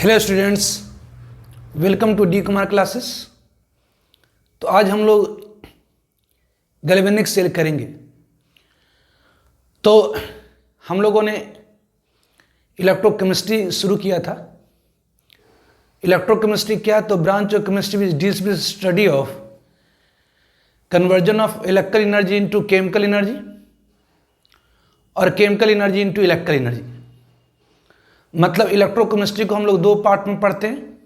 Hello students, welcome to D Kumar classes. तो आज हम लोग गैल्वेनिक सेल करेंगे। तो हम लोगों ने इलेक्ट्रोकेमिस्ट्री शुरू किया था। इलेक्ट्रोकेमिस्ट्री क्या? तो branch of chemistry which deals with study of conversion of electrical energy into chemical energy और chemical energy into electrical energy. मतलब इलेक्ट्रोकेमिस्ट्री को हम लोग दो पार्ट में पढ़ते हैं।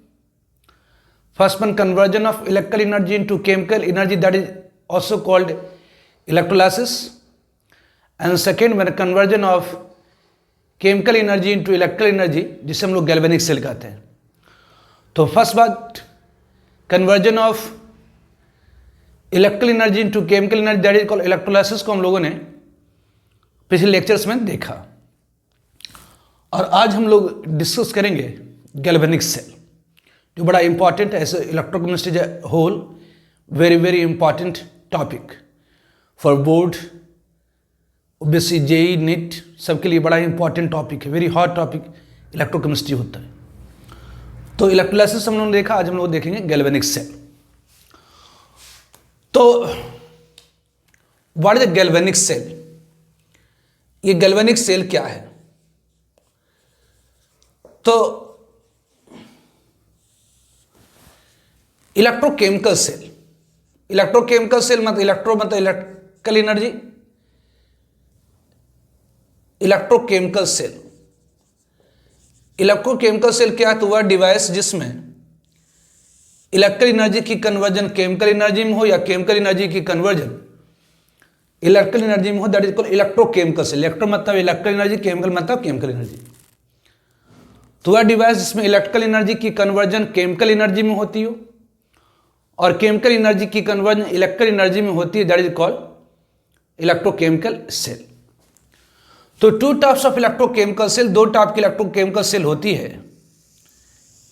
First one, conversion of electrical energy into chemical energy, that is also called electrolysis. And second one, conversion of chemical energy into electrical energy, जिसे हम लोग गैल्वेनिक सेल कहते हैं। तो फर्स्ट बात, conversion of electrical energy into chemical energy, that is called electrolysis, को हम लोगों ने पिछले लेक्चर्स में देखा। और आज हम लोग डिस्कस करेंगे गैल्वेनिक सेल, जो बड़ा इंपॉर्टेंट है। ऐसे electrochemistry whole very very important topic for board, OBSC, JEE, NEET, सबके लिए बड़ा इंपॉर्टेंट टॉपिक है। वेरी हॉट टॉपिक इलेक्ट्रोकेमिस्ट्री होता है। तो इलेक्ट्रोलाइसिस हम लोगों ने देखा, आज हम लोग देखेंगे गैल्वेनिक सेल। तो what is the galvanic cell? ये गैल्वेनिक सेल क्या है? तो इलेक्ट्रोकेमिकल सेल, इलेक्ट्रोकेमिकल सेल मतलब इलेक्ट्रो मतलब electrical energy, electrochemical cell. Electrochemical cell क्या है? तो वह डिवाइस जिसमें इलेक्ट्रिकल एनर्जी की कन्वर्जन केमिकल एनर्जी में हो या केमिकल एनर्जी की कन्वर्जन इलेक्ट्रिकल एनर्जी में हो, that is called electrochemical cell. Electro मतलब इलेक्ट्रिकल एनर्जी, केमिकल मतलब केमिकल एनर्जी। तो वह डिवाइस जिसमें इलेक्ट्रिकल एनर्जी की कन्वर्जन केमिकल एनर्जी में होती हो और केमिकल एनर्जी की कन्वर्जन इलेक्ट्रिकल एनर्जी में होती है, that is called electrochemical cell. तो two types of electrochemical cell, दो टाइप की इलेक्ट्रोकेमिकल सेल होती है।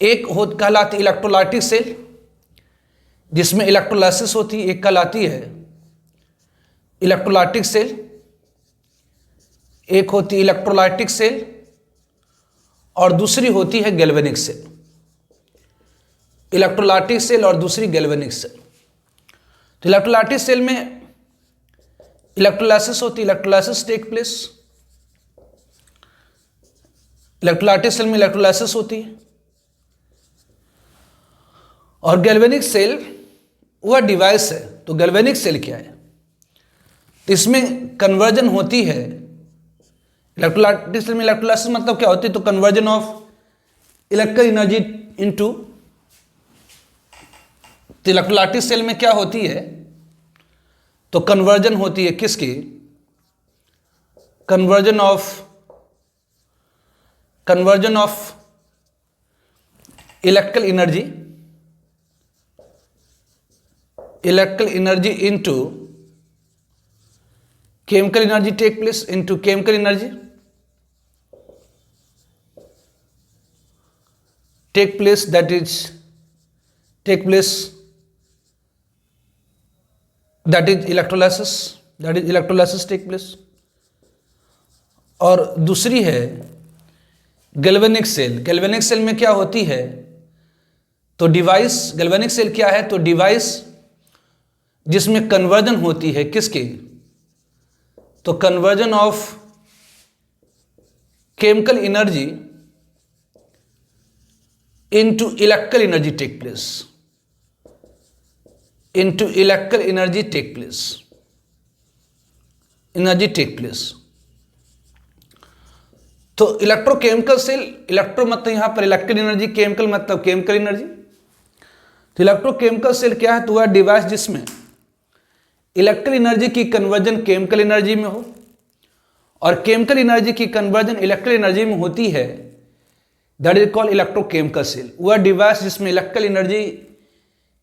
एक कहलाती है इलेक्ट्रोलाइटिक सेल, जिसमें इलेक्ट्रोलाइसिस होती है। एक कहलाती है इलेक्ट्रोलाइटिक सेल, एक होती है इलेक्ट्रोलाइटिक सेल और दूसरी होती है गैल्वेनिक सेल। इलेक्ट्रोलाइटिक सेल और दूसरी गैल्वेनिक सेल। तो इलेक्ट्रोलाइटिक सेल में इलेक्ट्रोलाइसिस होती है, electrolysis take place. Electrolytic cell में इलेक्ट्रोलाइसिस होती है। और गैल्वेनिक सेल वह डिवाइस है। तो गैल्वेनिक सेल क्या है? तो इसमें कन्वर्जन होती है। इलेक्ट्रोलाइटिक सेल में इलेक्ट्रोलाइसिस मतलब क्या होती है? तो conversion of electrical energy into. तो इलेक्ट्रोलाइटिक सेल में क्या होती है? तो कन्वर्जन होती है किसकी? Conversion of electrical energy into chemical energy take place into chemical energy take place that is electrolysis take place। और दूसरी है गैल्वेनिक सेल। गैल्वेनिक सेल में क्या होती है? तो डिवाइस, गैल्वेनिक सेल क्या है? तो डिवाइस जिसमें कन्वर्जन होती है किसकी? तो conversion of chemical energy into electrical energy take place, energy take place। तो इलेक्ट्रोकेमिकल सेल, इलेक्ट्रो मतलब यहां पर इलेक्ट्रिकल एनर्जी, केमिकल मतलब केमिकल एनर्जी। तो इलेक्ट्रोकेमिकल सेल क्या है? तो वह डिवाइस जिसमें इलेक्ट्रिकल एनर्जी की कन्वर्जन केमिकल एनर्जी में हो और केमिकल एनर्जी की कन्वर्जन इलेक्ट्रिकल एनर्जी में होती है, that is called electrochemical cell. वह डिवाइस जिसमें इलेक्ट्रिकल एनर्जी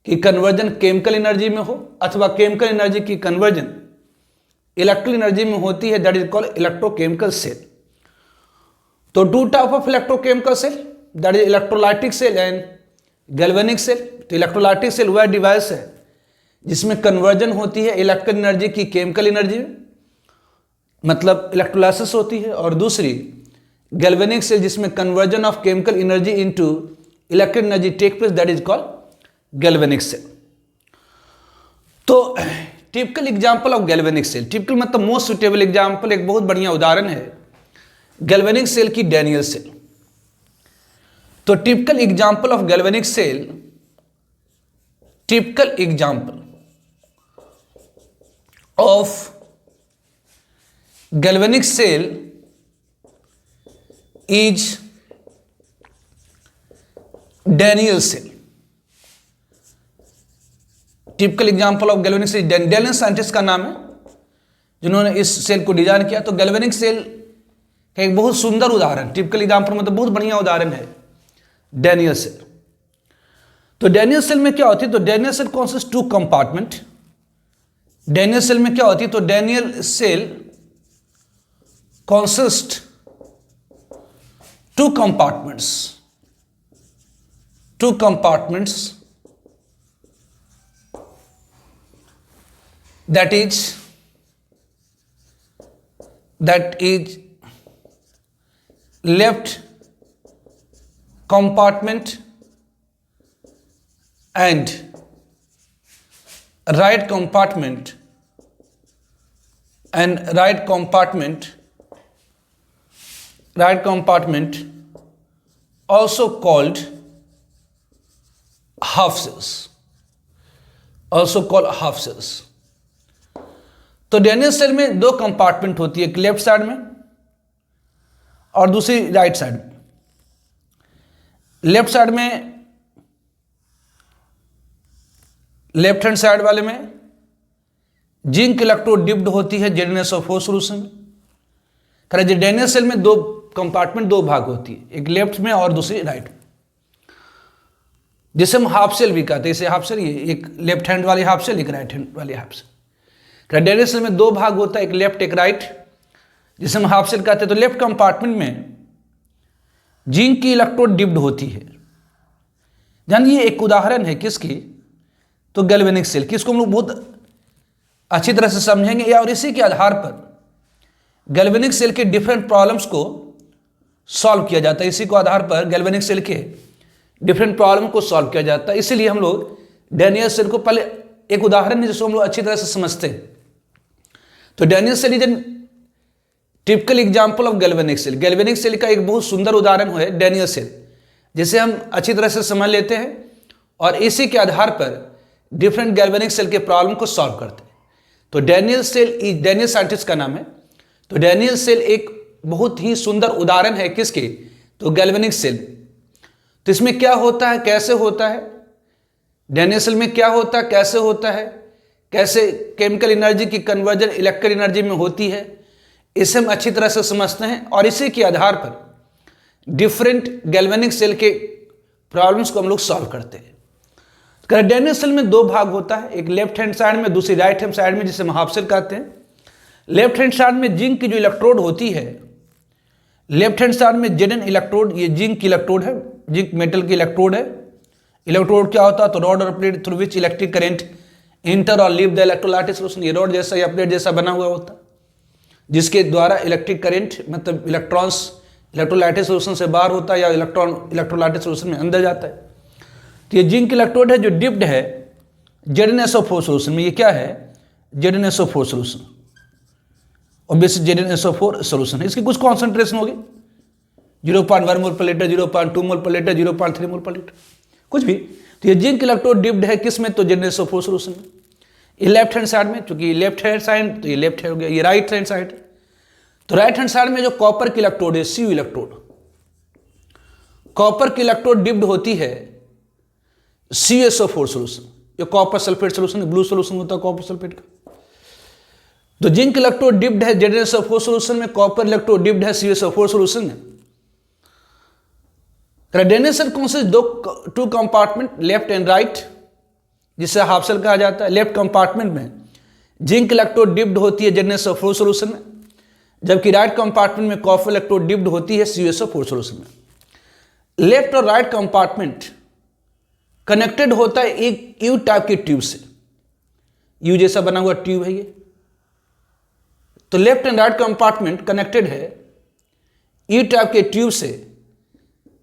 की कन्वर्जन केमिकल एनर्जी में हो अथवा केमिकल एनर्जी की कन्वर्जन इलेक्ट्रिकल एनर्जी में होती है, that is called electrochemical cell. तो two type of electrochemical cell, that is electrolytic cell and galvanic cell. तो इलेक्ट्रोलाइटिक सेल वह डिवाइस है जिसमें कन्वर्जन होती है इलेक्ट्रिकल एनर्जी की केमिकल एनर्जी में, मतलब इलेक्ट्रोलाइसिस होती है। और दूसरी गैल्वेनिक सेल जिसमें conversion of chemical energy into electric energy take place, that is called galvanic cell. तो typical example of galvanic cell, typical मतलब मोस्ट सुटेबल एग्जाम्पल, एक बहुत बढ़िया उदाहरण है गैल्वेनिक सेल की डैनियल सेल। तो typical example of galvanic cell, typical example of galvanic cell is Daniell cell. Typical example of galvanic cell, Daniell scientist का नाम है जिन्होंने इस सेल को डिजाइन किया। तो गैल्वेनिक सेल का एक बहुत सुंदर उदाहरण, टिपिकल एग्जाम्पल मतलब बहुत बढ़िया उदाहरण है डैनियल सेल। तो डैनियल सेल में क्या होती है? तो Daniell cell consist two compartment. Daniell cell में क्या होती है? तो Daniell cell consist two compartments, two compartments, that is left compartment and right compartment, and right compartment also called half cells, also called half cells। तो Daniell cell में दो compartment होती है, एक लेफ्ट साइड में और दूसरी राइट साइड में। लेफ्ट साइड में, लेफ्ट हैंड साइड वाले में जिंक इलेक्ट्रोड डिप्ड होती है ZnSO4 सॉल्यूशन में। करें डैनियल सेल में दो कंपार्टमेंट, दो भाग होती है, एक लेफ्ट में और दूसरी राइट में, जिसे हम हाफ सेल भी कहते हैं। इसे हाफ सेल, ये एक लेफ्ट हैंड वाली हाफ सेल, एक राइट हैंड वाली हाफ सेल। डैनियल सेल में दो भाग होता है, एक लेफ्ट एक राइट, जिसे हम हाफ सेल कहते हैं। तो लेफ्ट कंपार्टमेंट में जिंक की इलेक्ट्रोड डिप्ड होती है। जानिए एक उदाहरण है किसकी? तो गैल्वेनिक सेल की। इसको हम लोग बहुत अच्छी तरह से समझेंगे और इसी के आधार पर गैल्वेनिक सेल के डिफरेंट प्रॉब्लम्स को सॉल्व किया जाता है। इसी को आधार पर गैल्वेनिक सेल के डिफरेंट प्रॉब्लम को सॉल्व किया जाता है। इसीलिए हम लोग डैनियल सेल को पहले एक उदाहरण है जिसको हम लोग अच्छी तरह से समझते हैं। तो Daniell cell is an typical example of galvanic cell. Galvanic cell का एक बहुत सुंदर उदाहरण है डैनियल सेल, जिसे हम अच्छी तरह से समझ लेते हैं और इसी के आधार पर डिफरेंट गैल्वेनिक सेल के प्रॉब्लम को सॉल्व करते हैं। तो डैनियल सेल, डैनियल साइंटिस्ट का नाम है। तो डैनियल सेल एक बहुत ही सुंदर उदाहरण है किसके? तो गैल्वेनिक सेल। तो इसमें क्या होता है, कैसे होता है, डैनियल सेल में क्या होता है, कैसे होता है, कैसे केमिकल एनर्जी की कन्वर्जन इलेक्ट्रिकल एनर्जी में होती है, इसे हम अच्छी तरह से समझते हैं और इसी के आधार पर डिफरेंट गैल्वेनिक सेल के प्रॉब्लम्स को हम लोग सॉल्व करते हैं। डैनियल सेल में दो भाग होता है, एक लेफ्ट हैंड साइड में, दूसरी राइट हैंड साइड में, जिसे हम हाफ सेल कहते हैं। लेफ्ट हैंड साइड में जिंक की जो इलेक्ट्रोड होती है, लेफ्ट हैंड साइड में Zn इलेक्ट्रोड, ये जिंक की इलेक्ट्रोड है, जिंक मेटल की इलेक्ट्रोड है। इलेक्ट्रोड क्या होता है? तो रॉड और plate through which electric current enter और लीव द इलेक्ट्रोलाइटिक सॉल्यूशन। ये रॉड जैसा या प्लेट जैसा बना हुआ होता है, जिसके द्वारा इलेक्ट्रिक करंट मतलब इलेक्ट्रॉन्स इलेक्ट्रोलाइटिक सॉल्यूशन से बाहर होता है या इलेक्ट्रॉन इलेक्ट्रोलाइटिक सॉल्यूशन में अंदर जाता है। तो ये जिंक इलेक्ट्रोड है जो डिप्ड है ZnSO4 सॉल्यूशन में। ये क्या है? ZnSO4 solution, obviously ZnSO4 solution है। इसकी कुछ कॉन्सेंट्रेशन होगी 0.1 मोल पर लीटर, 0.2 मोल पर लीटर, 0.3 मोल पर लीटर, कुछ भी। तो ये जिंक इलेक्ट्रोड डिप्ड है किस में? तो ZnSO4 सॉल्यूशन में। ये लेफ्ट हैंड साइड में, क्योंकि लेफ्ट हैंड साइड, तो ये लेफ्ट हैंड हो गया। ये राइट हैंड साइड है। तो राइट हैंड साइड में जो कॉपर की इलेक्ट्रोड है, Cu इलेक्ट्रोड, कॉपर की इलेक्ट्रोड डिप्ड होती है CuSO4 सॉल्यूशन। ये copper sulphate solution, blue solution होता है कॉपर सल्फेट का। तो जिंक इलेक्ट्रोड डिप्ड है ZnSO4 सॉल्यूशन में, कॉपर इलेक्ट्रोड डिप्ड है CuSO4 सॉल्यूशन में। Daniell cell consist two compartment, left and right, जिसे हाफ सेल कहा जाता है। लेफ्ट कंपार्टमेंट में जिंक इलेक्ट्रोड डिप्ड होती है ZnSO4 सॉल्यूशन में, जबकि राइट कंपार्टमेंट में कॉपर इलेक्ट्रोड डिप्ड होती है CuSO4 सॉल्यूशन में। लेफ्ट और राइट कंपार्टमेंट कनेक्टेड होता है एक यू टाइप की ट्यूब से, यू जैसा बना हुआ ट्यूब है ये। तो left and right compartment connected है यू टाइप के ट्यूब से,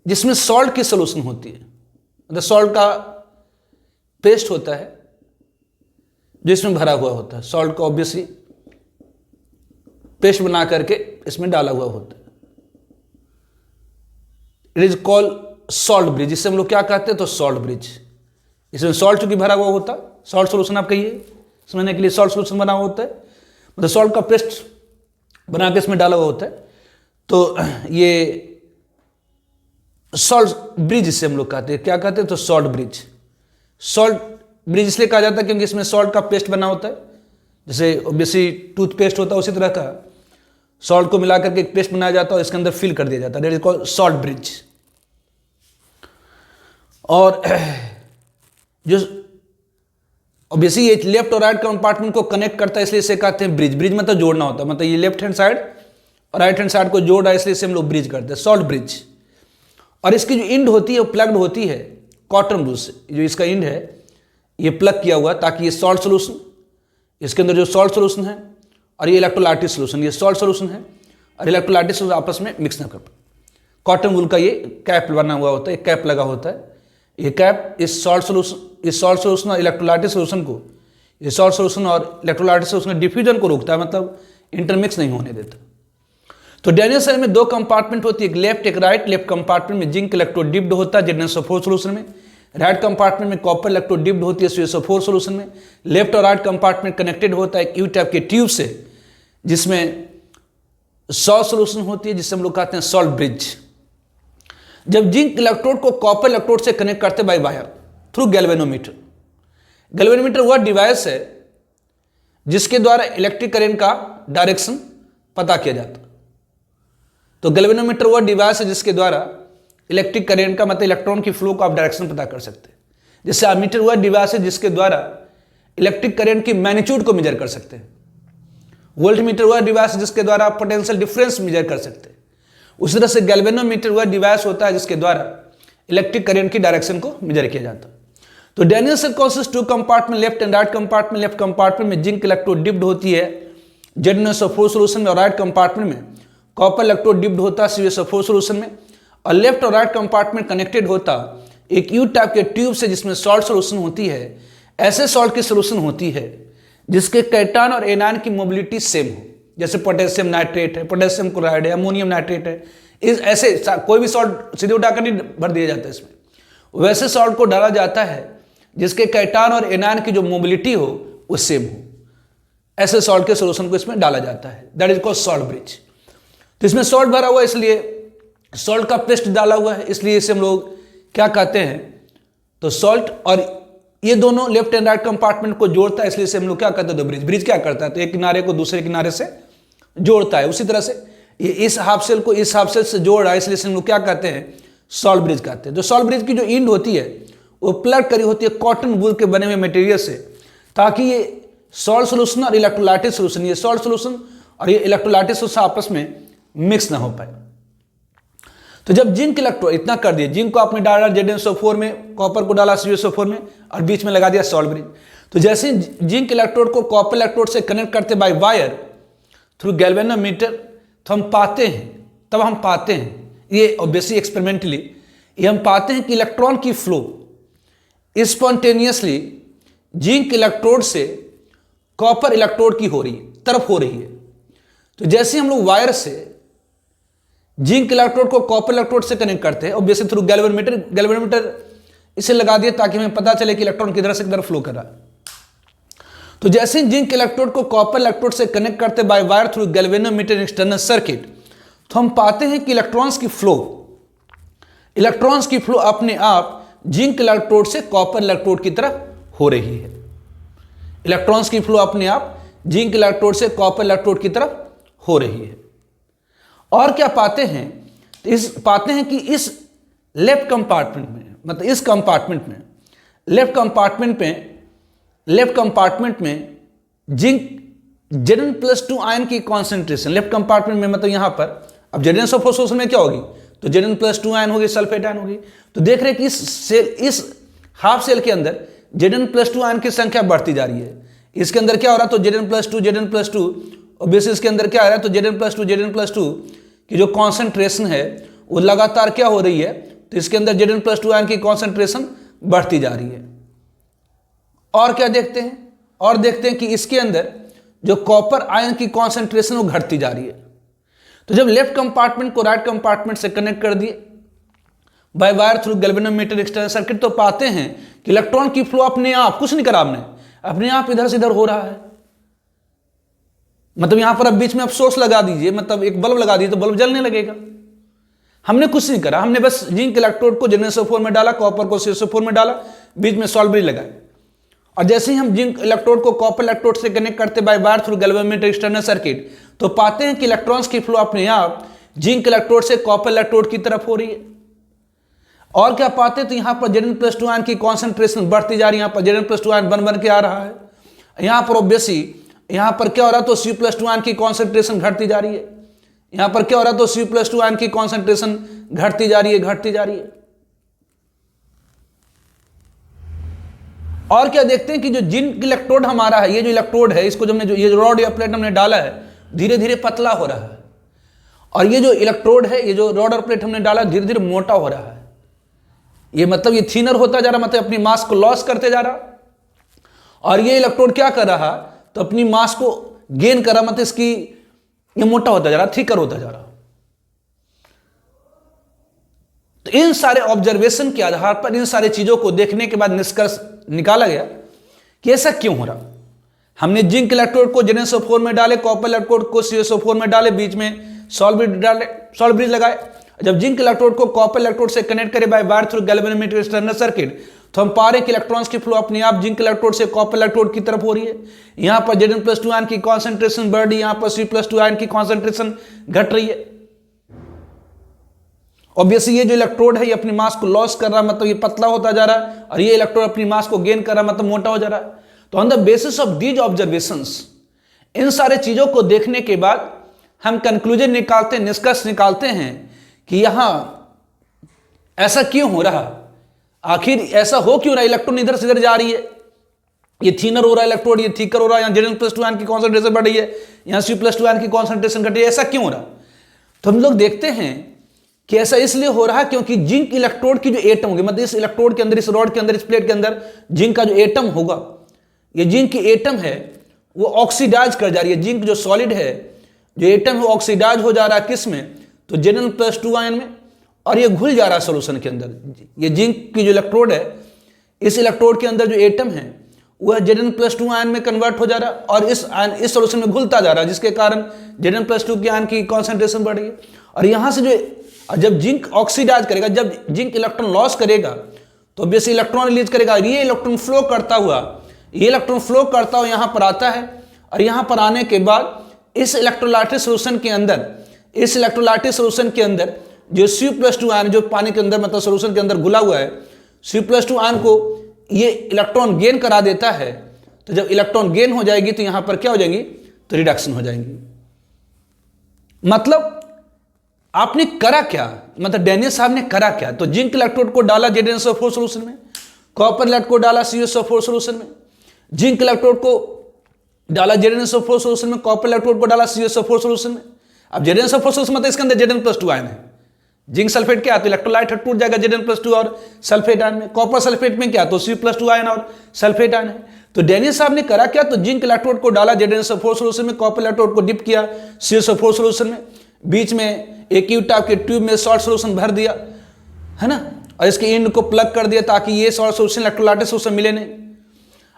जिसमें सॉल्ट की सोल्यूशन होती है। मतलब सॉल्ट का पेस्ट होता है जो इसमें भरा हुआ होता है। सॉल्ट को ऑब्वियसली पेस्ट बना करके इसमें डाला हुआ होता है। It is called salt bridge. इससे हम लोग क्या कहते हैं, तो सॉल्ट ब्रिज। इसमें सॉल्ट चूंकि भरा हुआ होता है, सॉल्ट सोल्यूशन आप कहिए, समझने के लिए सॉल्ट सोल्यूशन बना हुआ होता है, मतलब सॉल्ट का पेस्ट बना के इसमें डाला हुआ होता है, तो ये सॉल्ट ब्रिज इससे हम लोग कहते हैं। क्या कहते हैं, तो सॉल्ट ब्रिज। सॉल्ट ब्रिज इसलिए कहा जाता है क्योंकि इसमें सॉल्ट का पेस्ट बना होता है। जैसे ऑब्वियसली टूथपेस्ट होता है, उसी तरह का सॉल्ट को मिला करके एक पेस्ट बनाया जाता है और इसके अंदर फिल कर दिया जाता है। That is called salt bridge. और जो ऑब्वियसली ये लेफ्ट और राइट कंपार्टमेंट को कनेक्ट करता है, इसलिए इसे कहते हैं ब्रिज। ब्रिज मतलब जोड़ना होता है, मतलब ये लेफ्ट हैंड साइड और राइट हैंड साइड को जोड़ रहा है, इसलिए इसे हम लोग ब्रिज करते हैं, सॉल्ट ब्रिज। और इसकी जो इंड होती है वो प्लग्ड होती है कॉटन वूल से। जो इसका इंड है ये प्लग किया हुआ ताकि ये सॉल्ट सोल्यूशन, इसके अंदर जो सॉल्ट सोल्यूशन है और ये इलेक्ट्रोलाइटिक सोल्यूशन, ये सॉल्ट सोल्यूशन है और इलेक्ट्रोलाइटिक सोल्यूशन आपस में मिक्स ना कर पाए। कॉटन वूल का ये कैप बना हुआ होता है, एक कैप लगा होता है। ये कैप इस सॉल्ट सोल्यूशन और इलेक्ट्रोलाइटिक सोल्यूशन को, ये सॉल्ट सोल्यूशन और इलेक्ट्रोलाइटिक सोल्यूशन डिफ्यूजन को रोकता है, मतलब इंटरमिक्स नहीं होने देता। तो डैनियल सेल में दो कंपार्टमेंट होती है, एक लेफ्ट एक राइट। लेफ्ट कंपार्टमेंट में जिंक इलेक्ट्रोड डिप्ड होता है ZnSO4 सोल्यूशन में। राइट कंपार्टमेंट में कॉपर इलेक्ट्रोड डिप्ड होती है SiO4 सोल्यूशन में। लेफ्ट और राइट कंपार्टमेंट कनेक्टेड होता है एक यू टाइप के ट्यूब से, जिसमें सॉल्ट सोल्यूशन होती है, जिससे हम लोग कहते हैं सॉल्ट ब्रिज। जब जिंक इलेक्ट्रोड को कॉपर इलेक्ट्रोड से कनेक्ट करते by wire through galvanometer. Galvanometer वह डिवाइस है जिसके द्वारा इलेक्ट्रिक करंट का डायरेक्शन पता किया जाता है। तो गैल्वेनोमीटर वह डिवाइस है जिसके द्वारा इलेक्ट्रिक करंट का, मतलब इलेक्ट्रॉन की फ्लो का आप डायरेक्शन पता कर सकते हैं। जैसे एमीटर वह डिवाइस है जिसके द्वारा इलेक्ट्रिक करंट की मैग्नीट्यूड को मेजर कर सकते हैं। वोल्टमीटर वह डिवाइस है जिसके द्वारा आप पोटेंशियल डिफरेंस मेजर कर सकते हैं। उसी तरह से गैल्वेनोमीटर वह डिवाइस होता है जिसके द्वारा इलेक्ट्रिक करंट की डायरेक्शन को मेजर किया जाता है। तो Daniell cell consist two compartment, left and right compartment. Left compartment में जिंक इलेक्ट्रोड डिप्ड होती है ZnSO4 सोल्यूशन में, और राइट कंपार्टमेंट में कॉपर इलेक्ट्रोड डिप्ड होता है SiO4 सोल्यूशन में। और लेफ्ट और राइट कंपार्टमेंट कनेक्टेड होता एक यू टाइप के ट्यूब से, जिसमें सॉल्ट सोल्यूशन होती है। ऐसे सॉल्ट की सोल्यूशन होती है जिसके कैटायन और एनायन की मोबिलिटी सेम हो, जैसे पोटेशियम नाइट्रेट है, पोटेशियम क्लोराइड है, अमोनियम नाइट्रेट है। इस ऐसे कोई भी सॉल्ट सीधे उठाकर नहीं भर दिया जाता है इसमें, वैसे सॉल्ट को डाला जाता है जिसके कैटायन और एनायन की जो मोबिलिटी हो वो सेम हो। ऐसे सॉल्ट के सोल्यूशन को इसमें डाला जाता है, that is called salt bridge. तो इसमें सॉल्ट भरा हुआ है, इसलिए सॉल्ट का पेस्ट डाला हुआ है, इसलिए इसे हम लोग क्या कहते हैं, तो सॉल्ट। और ये दोनों लेफ्ट एंड राइट कंपार्टमेंट को जोड़ता है, इसलिए इसे हम लोग क्या कहते हैं, तो ब्रिज। ब्रिज क्या करता है, तो एक किनारे को दूसरे किनारे से जोड़ता है। उसी तरह से ये इस हाफ सेल को इस हाफ सेल से जोड़ रहा है, इसलिए हम लोग क्या कहते हैं, सॉल्ट ब्रिज कहते हैं। जो सॉल्ट ब्रिज की जो इंड होती है वो प्लग करी होती है कॉटन वूल के बने हुए मटेरियल से, ताकि ये सॉल्ट सोल्यूशन और इलेक्ट्रोलाइटिक सोल्यूशन, ये सॉल्ट सोल्यूशन और ये इलेक्ट्रोलाइटिक सोल्यूशन आपस में मिक्स ना हो पाए। तो जब जिंक इलेक्ट्रोड इतना कर दिया, जिंक को आपने डाला ZnSO4 में, कॉपर को डाला SiO4 में और बीच में लगा दिया सॉल्ट ब्रिज। तो जैसे जिंक इलेक्ट्रोड को कॉपर इलेक्ट्रोड से कनेक्ट करते बाय वायर थ्रू गैल्वेनोमीटर, तो हम पाते हैं, तब हम पाते हैं, ये ऑब्वियसली एक्सपेरिमेंटली ये हम पाते हैं कि इलेक्ट्रॉन की फ्लो स्पॉन्टेनियसली जिंक इलेक्ट्रोड से कॉपर इलेक्ट्रोड की हो रही है, तरफ हो रही है। तो जैसे हम लोग वायर से जिंक इलेक्ट्रोड को कॉपर इलेक्ट्रोड से कनेक्ट करते हैं, ऑब्वियसली थ्रू गैल्वेनोमीटर इसे लगा दिया ताकि हमें पता चले कि इलेक्ट्रॉन किधर से किधर फ्लो कर रहा है। तो जैसे जिंक इलेक्ट्रोड को कॉपर इलेक्ट्रोड से कनेक्ट करते by wire through galvanometer external circuit, तो हम पाते हैं कि इलेक्ट्रॉन्स की फ्लो अपने आप जिंक इलेक्ट्रोड से कॉपर इलेक्ट्रोड की तरफ हो रही है। इलेक्ट्रॉन्स की फ्लो अपने आप जिंक इलेक्ट्रोड से कॉपर इलेक्ट्रोड की तरफ हो रही है। और क्या पाते हैं, पाते हैं कि इस लेफ्ट कंपार्टमेंट में, मतलब इस कंपार्टमेंट में, लेफ्ट कंपार्टमेंट में जिंक Zn+2 आयन की कॉन्सेंट्रेशन लेफ्ट कंपार्टमेंट में, मतलब यहां पर अब ZnSO4 सोल्यूशन में क्या होगी, तो Zn+2 आयन होगी, सल्फेट आयन होगी। तो देख रहे हैं कि इस हाफ सेल के अंदर Zn+2 आयन की संख्या बढ़ती जा रही है। इसके अंदर क्या हो रहा है, तो Zn+2 ऑब्वियसली इसके अंदर क्या आ रहा है, तो Zn+2 की जो कॉन्सेंट्रेशन है वो लगातार क्या हो रही है, तो इसके अंदर Zn+2 आयन की कॉन्सेंट्रेशन बढ़ती जा रही है। और क्या देखते हैं, और देखते हैं कि इसके अंदर जो कॉपर आयन की कॉन्सेंट्रेशन वो घटती जा रही है। तो जब लेफ्ट कंपार्टमेंट को राइट कंपार्टमेंट से कनेक्ट कर दिए by wire through galvanometer external circuit, तो पाते हैं कि इलेक्ट्रॉन की फ्लो अपने आप, कुछ नहीं करा आपने, अपने आप इधर से इधर हो रहा है। मतलब यहां पर अब बीच में आप सोर्स लगा दीजिए, मतलब एक बल्ब लगा दीजिए तो बल्ब जलने लगेगा। हमने कुछ नहीं करा, हमने बस जिंक इलेक्ट्रोड को Zn4 में डाला, कॉपर को CaO4 में डाला, बीच में सॉल्व ब्रिज लगाए। और जैसे ही हम जिंक इलेक्ट्रोड को कॉपर इलेक्ट्रोड से कनेक्ट करते by wire through galvanometer external circuit, तो पाते हैं कि इलेक्ट्रॉन्स की फ्लो अपने आप जिंक इलेक्ट्रोड से कॉपर इलेक्ट्रोड की तरफ हो रही है। और क्या पाते हैं, तो यहां पर Zn+2 आयन की कॉन्सेंट्रेशन बढ़ती जा रही है। यहां पर Zn+2 आयन बन के आ रहा है। यहां पर ऑब्वियसली यहां पर क्या हो रहा है, तो Cu+2 आयन की कॉन्सेंट्रेशन घटती जा रही है। यहां पर क्या हो रहा है, तो Cu+2 आयन की कॉन्सेंट्रेशन घटती जा रही है। और क्या देखते हैं कि जो जिंक इलेक्ट्रोड हमारा है, ये जो इलेक्ट्रोड है, इसको जो ये रॉड या प्लेट हमने डाला है, धीरे धीरे पतला हो रहा है। और ये जो इलेक्ट्रोड है, ये जो रॉड और प्लेट हमने डाला, धीरे धीरे मोटा हो रहा है। ये मतलब ये थिनर होता जा रहा, मतलब अपनी मास को लॉस करते जा रहा। और ये इलेक्ट्रोड क्या कर रहा, तो अपनी मास को गेन कर रहा, मतलब इसकी ये मोटा होता जा रहा, थिकर होता जा रहा। तो इन सारे ऑब्जर्वेशन के आधार पर, इन सारी चीजों को देखने के बाद निष्कर्ष निकाला गया कि ऐसा क्यों हो रहा। हमने जिंक इलेक्ट्रोड को Zn4 में डाले, कॉपर इलेक्ट्रोड को CaO4 में डाले, बीच में सॉल्व ब्रिज लगाए। जब जिंक इलेक्ट्रोड को कॉपर इलेक्ट्रोड से कनेक्ट करे by wire through galvanometer external circuit, तो हम पा रहे हैं कि इलेक्ट्रॉन्स की फ्लो अपने आप जिंक इलेक्ट्रोड से कॉपर इलेक्ट्रोड की तरफ हो रही है। यहां पर Zn+2 आयन की कॉन्सेंट्रेशन बढ़ रही है, यहां पर Cu+2 आयन की कॉन्सेंट्रेशन घट रही है। ऑब्वियसली ये जो इलेक्ट्रोड है, ये अपनी मास को लॉस कर रहा है, मतलब ये पतला होता जा रहा है। और ये इलेक्ट्रोड अपनी मास को गेन कर रहा है, मतलब मोटा हो जा रहा है। तो on the basis of these observations, इन सारे चीजों को देखने के बाद हम कंक्लूजन निकालते हैं, निष्कर्ष निकालते हैं कि यहां ऐसा क्यों हो रहा, आखिर ऐसा हो क्यों रहा। इलेक्ट्रॉन इधर से इधर जा रही है, ये थिनर हो रहा है इलेक्ट्रोड, ये थिकर हो रहा है। यहाँ Zn+2 आयन की कॉन्सेंट्रेशन बढ़ रही है, यहाँ Cu+2 आयन की कॉन्सेंट्रेशन घट रही है। ऐसा क्यों हो रहा, तो हम लोग देखते हैं कि ऐसा इसलिए हो रहा है क्योंकि जिंक इलेक्ट्रोड की जो एटम होगी, मतलब इस इलेक्ट्रोड के अंदर, इस रॉड के अंदर, इस प्लेट के अंदर जिंक का जो एटम होगा, ये जिंक की एटम है वो ऑक्सीडाइज कर जा रही है। जिंक जो सॉलिड है, जो एटम है, ऑक्सीडाइज हो जा रहा है किस में, तो Zn+2 आयन में। और ये घुल जा रहा है सोल्यूशन के अंदर। ये जिंक की जो इलेक्ट्रोड है, इस इलेक्ट्रोड के अंदर जो एटम है वह Zn+2 आयन में कन्वर्ट हो जा रहा है और इस सोल्यूशन में घुलता जा रहा है, जिसके कारण Zn+2 के आयन की कॉन्सेंट्रेशन बढ़ रही है। और यहां से जो जब जिंक ऑक्सीडाइज करेगा, जब जिंक इलेक्ट्रॉन लॉस करेगा, तो बेसिक इलेक्ट्रॉन रिलीज करेगा। ये इलेक्ट्रॉन फ्लो करता हुआ यहां पर आता है। और यहां पर आने के बाद इस इलेक्ट्रोलाइटिक सोल्यूशन के अंदर जो Cu+2 आयन, जो पानी के अंदर, मतलब सोल्यूशन के अंदर घुला हुआ है, Cu+2 आयन को ये इलेक्ट्रॉन गेन करा देता है। तो जब इलेक्ट्रॉन गेन हो जाएगी तो यहां पर क्या हो जाएंगी, तो रिडक्शन हो जाएंगी। मतलब आपने करा क्या, मतलब डेनियस साहब ने करा क्या, तो जिंक इलेक्ट्रोड को डाला Zn4 सोल्यूशन में, कॉपर इलेक्ट्रोड को डाला CaO4 सोल्यूशन में, जिंक इलेक्ट्रोड को डाला Zn4 सोल्यूशन में, कॉपर इलेक्ट्रोड को डाला CaO4 सोल्यूशन में। अब Zn4 सोल्यूशन मतलब इसके अंदर Zn+2 आयन है। जिंक सल्फेट क्या, तो इलेक्ट्रोलाइट टूट जाएगा Zn+2 और सल्फेट आयन में। कॉपर सल्फेट में क्या, तो Cu+2 आयन और सल्फेट आयन है। तो डेनियस साहब ने करा क्या, तो जिंक इलेक्ट्रोड को डाला Zn4 सोल्यूशन में, कॉपर इलेक्ट्रोड को डिप किया CaO4 सोल्यूशन में, बीच में एक टाइप के ट्यूब में सॉल्ट सोल्यूशन भर दिया, है ना, और इसके एंड को प्लग कर दिया ताकि ये सॉल्ट सोल्यूशन इलेक्ट्रोलाइटिक सोल्यूशन मिले नहीं।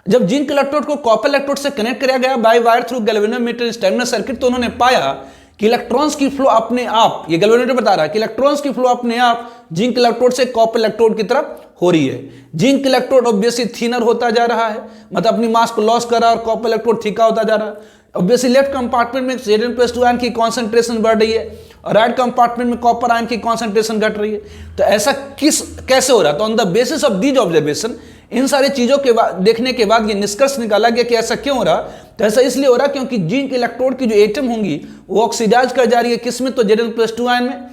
जब जिंक इलेक्ट्रोड को कॉपर इलेक्ट्रोड से कनेक्ट किया गया by wire through galvanometer external circuit, तो उन्होंने पाया कि इलेक्ट्रॉन्स की फ्लो अपने आप, ये गैल्वेनोमीटर बता रहा है कि इलेक्ट्रॉन्स की फ्लो अपने आप जिंक इलेक्ट्रोड से कॉपर इलेक्ट्रोड की तरफ हो रही है। जिंक इलेक्ट्रोड ऑब्वियसली थिनर होता जा रहा है, मतलब अपनी मास को लॉस कर रहा है, और कॉपर इलेक्ट्रोड थिका होता जा रहा है। ऑब्वियसली लेफ्ट कंपार्टमेंट में Zn+2 आयन की कॉन्सेंट्रेशन बढ़ रही है और राइट कंपार्टमेंट में कॉपर आयन की कॉन्सेंट्रेशन घट रही है। तो ऐसा कैसे हो रहा, तो on the basis of these observation, इन सारी चीजों के बाद देखने के बाद ये निष्कर्ष निकाला गया कि ऐसा क्यों हो रहा। तो ऐसा इसलिए हो रहा क्योंकि जिंक इलेक्ट्रोड की जो एटम होंगी वो ऑक्सीडाइज कर जा रही है किसमें, तो Zn+2 आयन में,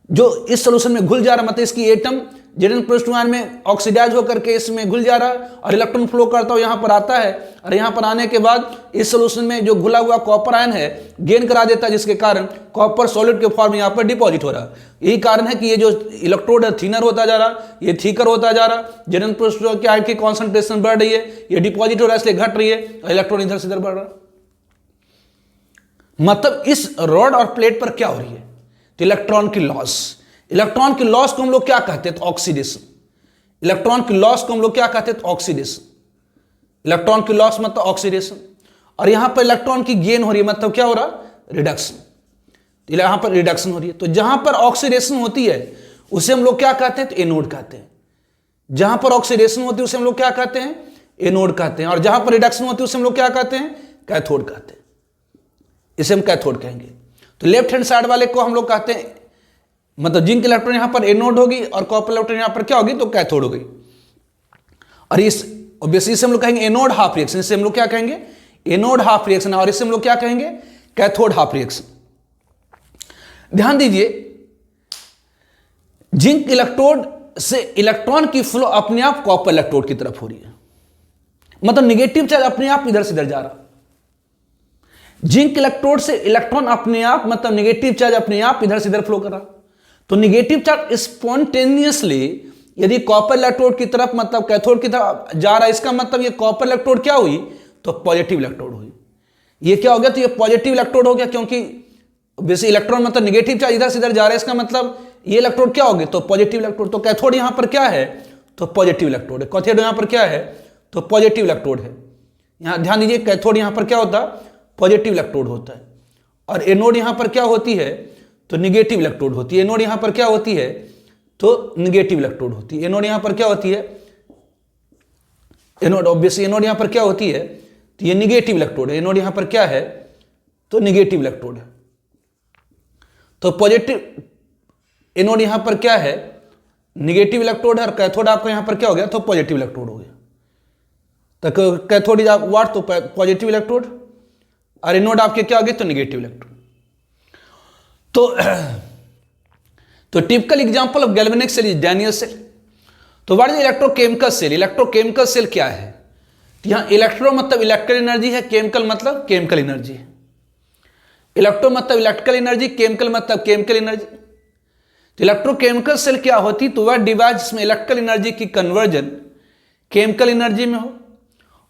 जो इस सोल्यूशन में घुल जा रहा, मतलब इसकी एटम Zn+2 में ऑक्सीडाइज होकर के इसमें घुल जा रहा है और इलेक्ट्रॉन फ्लो करता हुआ यहाँ पर आता है और यहाँ पर आने के बाद इस सोल्यूशन में जो घुला हुआ कॉपर आयन है गेन करा देता है, जिसके कारण कॉपर सॉलिड के फॉर्म में यहाँ पर डिपॉजिट हो रहा है। यही कारण है कि ये जो इलेक्ट्रोड है थिनर होता जा रहा, ये थिकर होता जा रहा, Zn+2 के आयन की कॉन्सेंट्रेशन बढ़ रही है, ये डिपॉजिट हो रहा है इसलिए घट रही है और इलेक्ट्रॉन इधर से इधर बढ़ रहा है। मतलब इस रॉड और प्लेट पर क्या हो रही है, तो इलेक्ट्रॉन की लॉस। इलेक्ट्रॉन की लॉस को हम लोग क्या कहते हैं, तो ऑक्सीडेशन। इलेक्ट्रॉन की लॉस को हम लोग क्या कहते हैं, तो ऑक्सीडेशन। इलेक्ट्रॉन की लॉस मतलब ऑक्सीडेशन। और यहां पर इलेक्ट्रॉन की गेन हो रही है, मतलब क्या हो रहा, रिडक्शन। यहां पर रिडक्शन हो रही है। तो जहां पर ऑक्सीडेशन होती है उसे हम लोग क्या कहते हैं, तो एनोड कहते हैं। जहां पर ऑक्सीडेशन होती है उसे हम लोग क्या कहते हैं, एनोड कहते हैं। और जहां पर रिडक्शन होती है उसे हम लोग क्या कहते हैं, कैथोड कहते हैं। इसे हम कैथोड कहेंगे। तो लेफ्ट हैंड साइड वाले को हम लोग कहते हैं, मतलब जिंक इलेक्ट्रॉन यहां पर एनोड होगी और कॉपर इलेक्ट्रॉन यहां पर क्या होगी, तो कैथोड होगी। और इस ऑब्वियसली इसे हम लोग कहेंगे एनोड हाफ रिएक्शन। इसे हम लोग क्या कहेंगे, एनोड हाफ रिएक्शन। और इसे हम लोग क्या कहेंगे, कैथोड हाफ रिएक्शन। ध्यान दीजिए, जिंक इलेक्ट्रोड से इलेक्ट्रॉन की फ्लो अपने आप कॉपर इलेक्ट्रोड की तरफ हो रही है, मतलब निगेटिव चार्ज अपने आप इधर से इधर जा रहा। जिंक इलेक्ट्रोड से इलेक्ट्रॉन अपने आप, मतलब निगेटिव चार्ज अपने आप इधर से इधर फ्लो कर रहा। तो निगेटिव चार्ज स्पॉन्टेनियसली यदि कॉपर इलेक्ट्रोड की तरफ, मतलब कैथोड की तरफ जा रहा है, इसका मतलब ये कॉपर इलेक्ट्रोड क्या हुई, तो पॉजिटिव इलेक्ट्रोड हुई। ये क्या हो गया, तो ये पॉजिटिव इलेक्ट्रोड हो गया, क्योंकि वैसे इलेक्ट्रॉन मतलब निगेटिव चार्ज इधर से इधर जा रहा है, इसका मतलब ये इलेक्ट्रोड क्या हो गए, तो पॉजिटिव इलेक्ट्रोड। तो कैथोड यहां पर क्या है, तो पॉजिटिव इलेक्ट्रोड है। कैथोड यहां पर क्या है, तो पॉजिटिव इलेक्ट्रोड है। यहां ध्यान दीजिए, कैथोड यहां पर क्या होता है, पॉजिटिव इलेक्ट्रोड होता है। और एनोड यहां पर क्या होती है, तो निगेटिव इलेक्ट्रोड होती है। एनोड यहां पर क्या होती है, तो निगेटिव इलेक्ट्रोड होती है। एनोड यहां पर क्या होती है, एनोड ऑब्वियसली एनोड यहां पर क्या होती है, तो ये निगेटिव इलेक्ट्रोड है। एनोड यहां पर क्या है, तो निगेटिव इलेक्ट्रोड है। तो पॉजिटिव एनोड यहां पर क्या है, निगेटिव इलेक्ट्रोड है, और कैथोड आपका यहां पर क्या हो गया, तो पॉजिटिव इलेक्ट्रोड हो गया। तो कैथोड इज व्हाट, तो पॉजिटिव इलेक्ट्रोड, और एनोड आपके क्या हो गए, तो निगेटिव इलेक्ट्रोड। तो typical example of galvanic cell is Daniell cell. तो what is electrochemical cell. Electrochemical cell क्या है, तो यहां इलेक्ट्रो मतलब इलेक्ट्रिकल एनर्जी है, केमिकल मतलब केमिकल एनर्जी है। इलेक्ट्रो मतलब इलेक्ट्रिकल एनर्जी, केमिकल मतलब केमिकल एनर्जी। तो इलेक्ट्रोकेमिकल सेल क्या होती, तो वह डिवाइस जिसमें इलेक्ट्रिकल एनर्जी की कन्वर्जन केमिकल एनर्जी में हो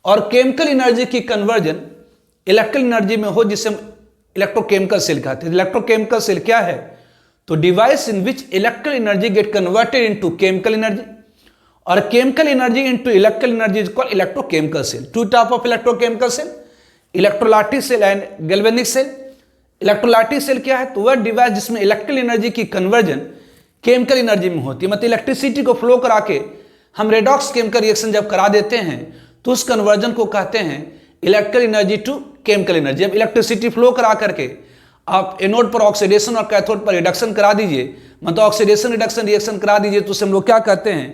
और केमिकल एनर्जी की कन्वर्जन इलेक्ट्रिकल एनर्जी में हो, जिसे हम इलेक्ट्रोकेमिकल सेल कहते हैं। इलेक्ट्रोकेमिकल सेल क्या है, तो device in which electrical energy get converted into chemical energy और chemical energy into electrical energy is called electrochemical cell. Two type of electrochemical cell, electrolytic cell and galvanic cell. Electrolytic cell क्या है, तो वह device जिसमें electrical energy की conversion chemical energy में होती है, मतलब इलेक्ट्रिसिटी को फ्लो करा के हम रेडॉक्स केमिकल रिएक्शन जब करा देते हैं तो उस कन्वर्जन को कहते हैं electrical energy to chemical energy. अब इलेक्ट्रिसिटी फ्लो करा करके आप एनोड पर ऑक्सीडेशन और कैथोड पर रिडक्शन करा दीजिए, मतलब ऑक्सीडेशन रिडक्शन रिएक्शन करा दीजिए, तो उसे हम लोग क्या कहते हैं,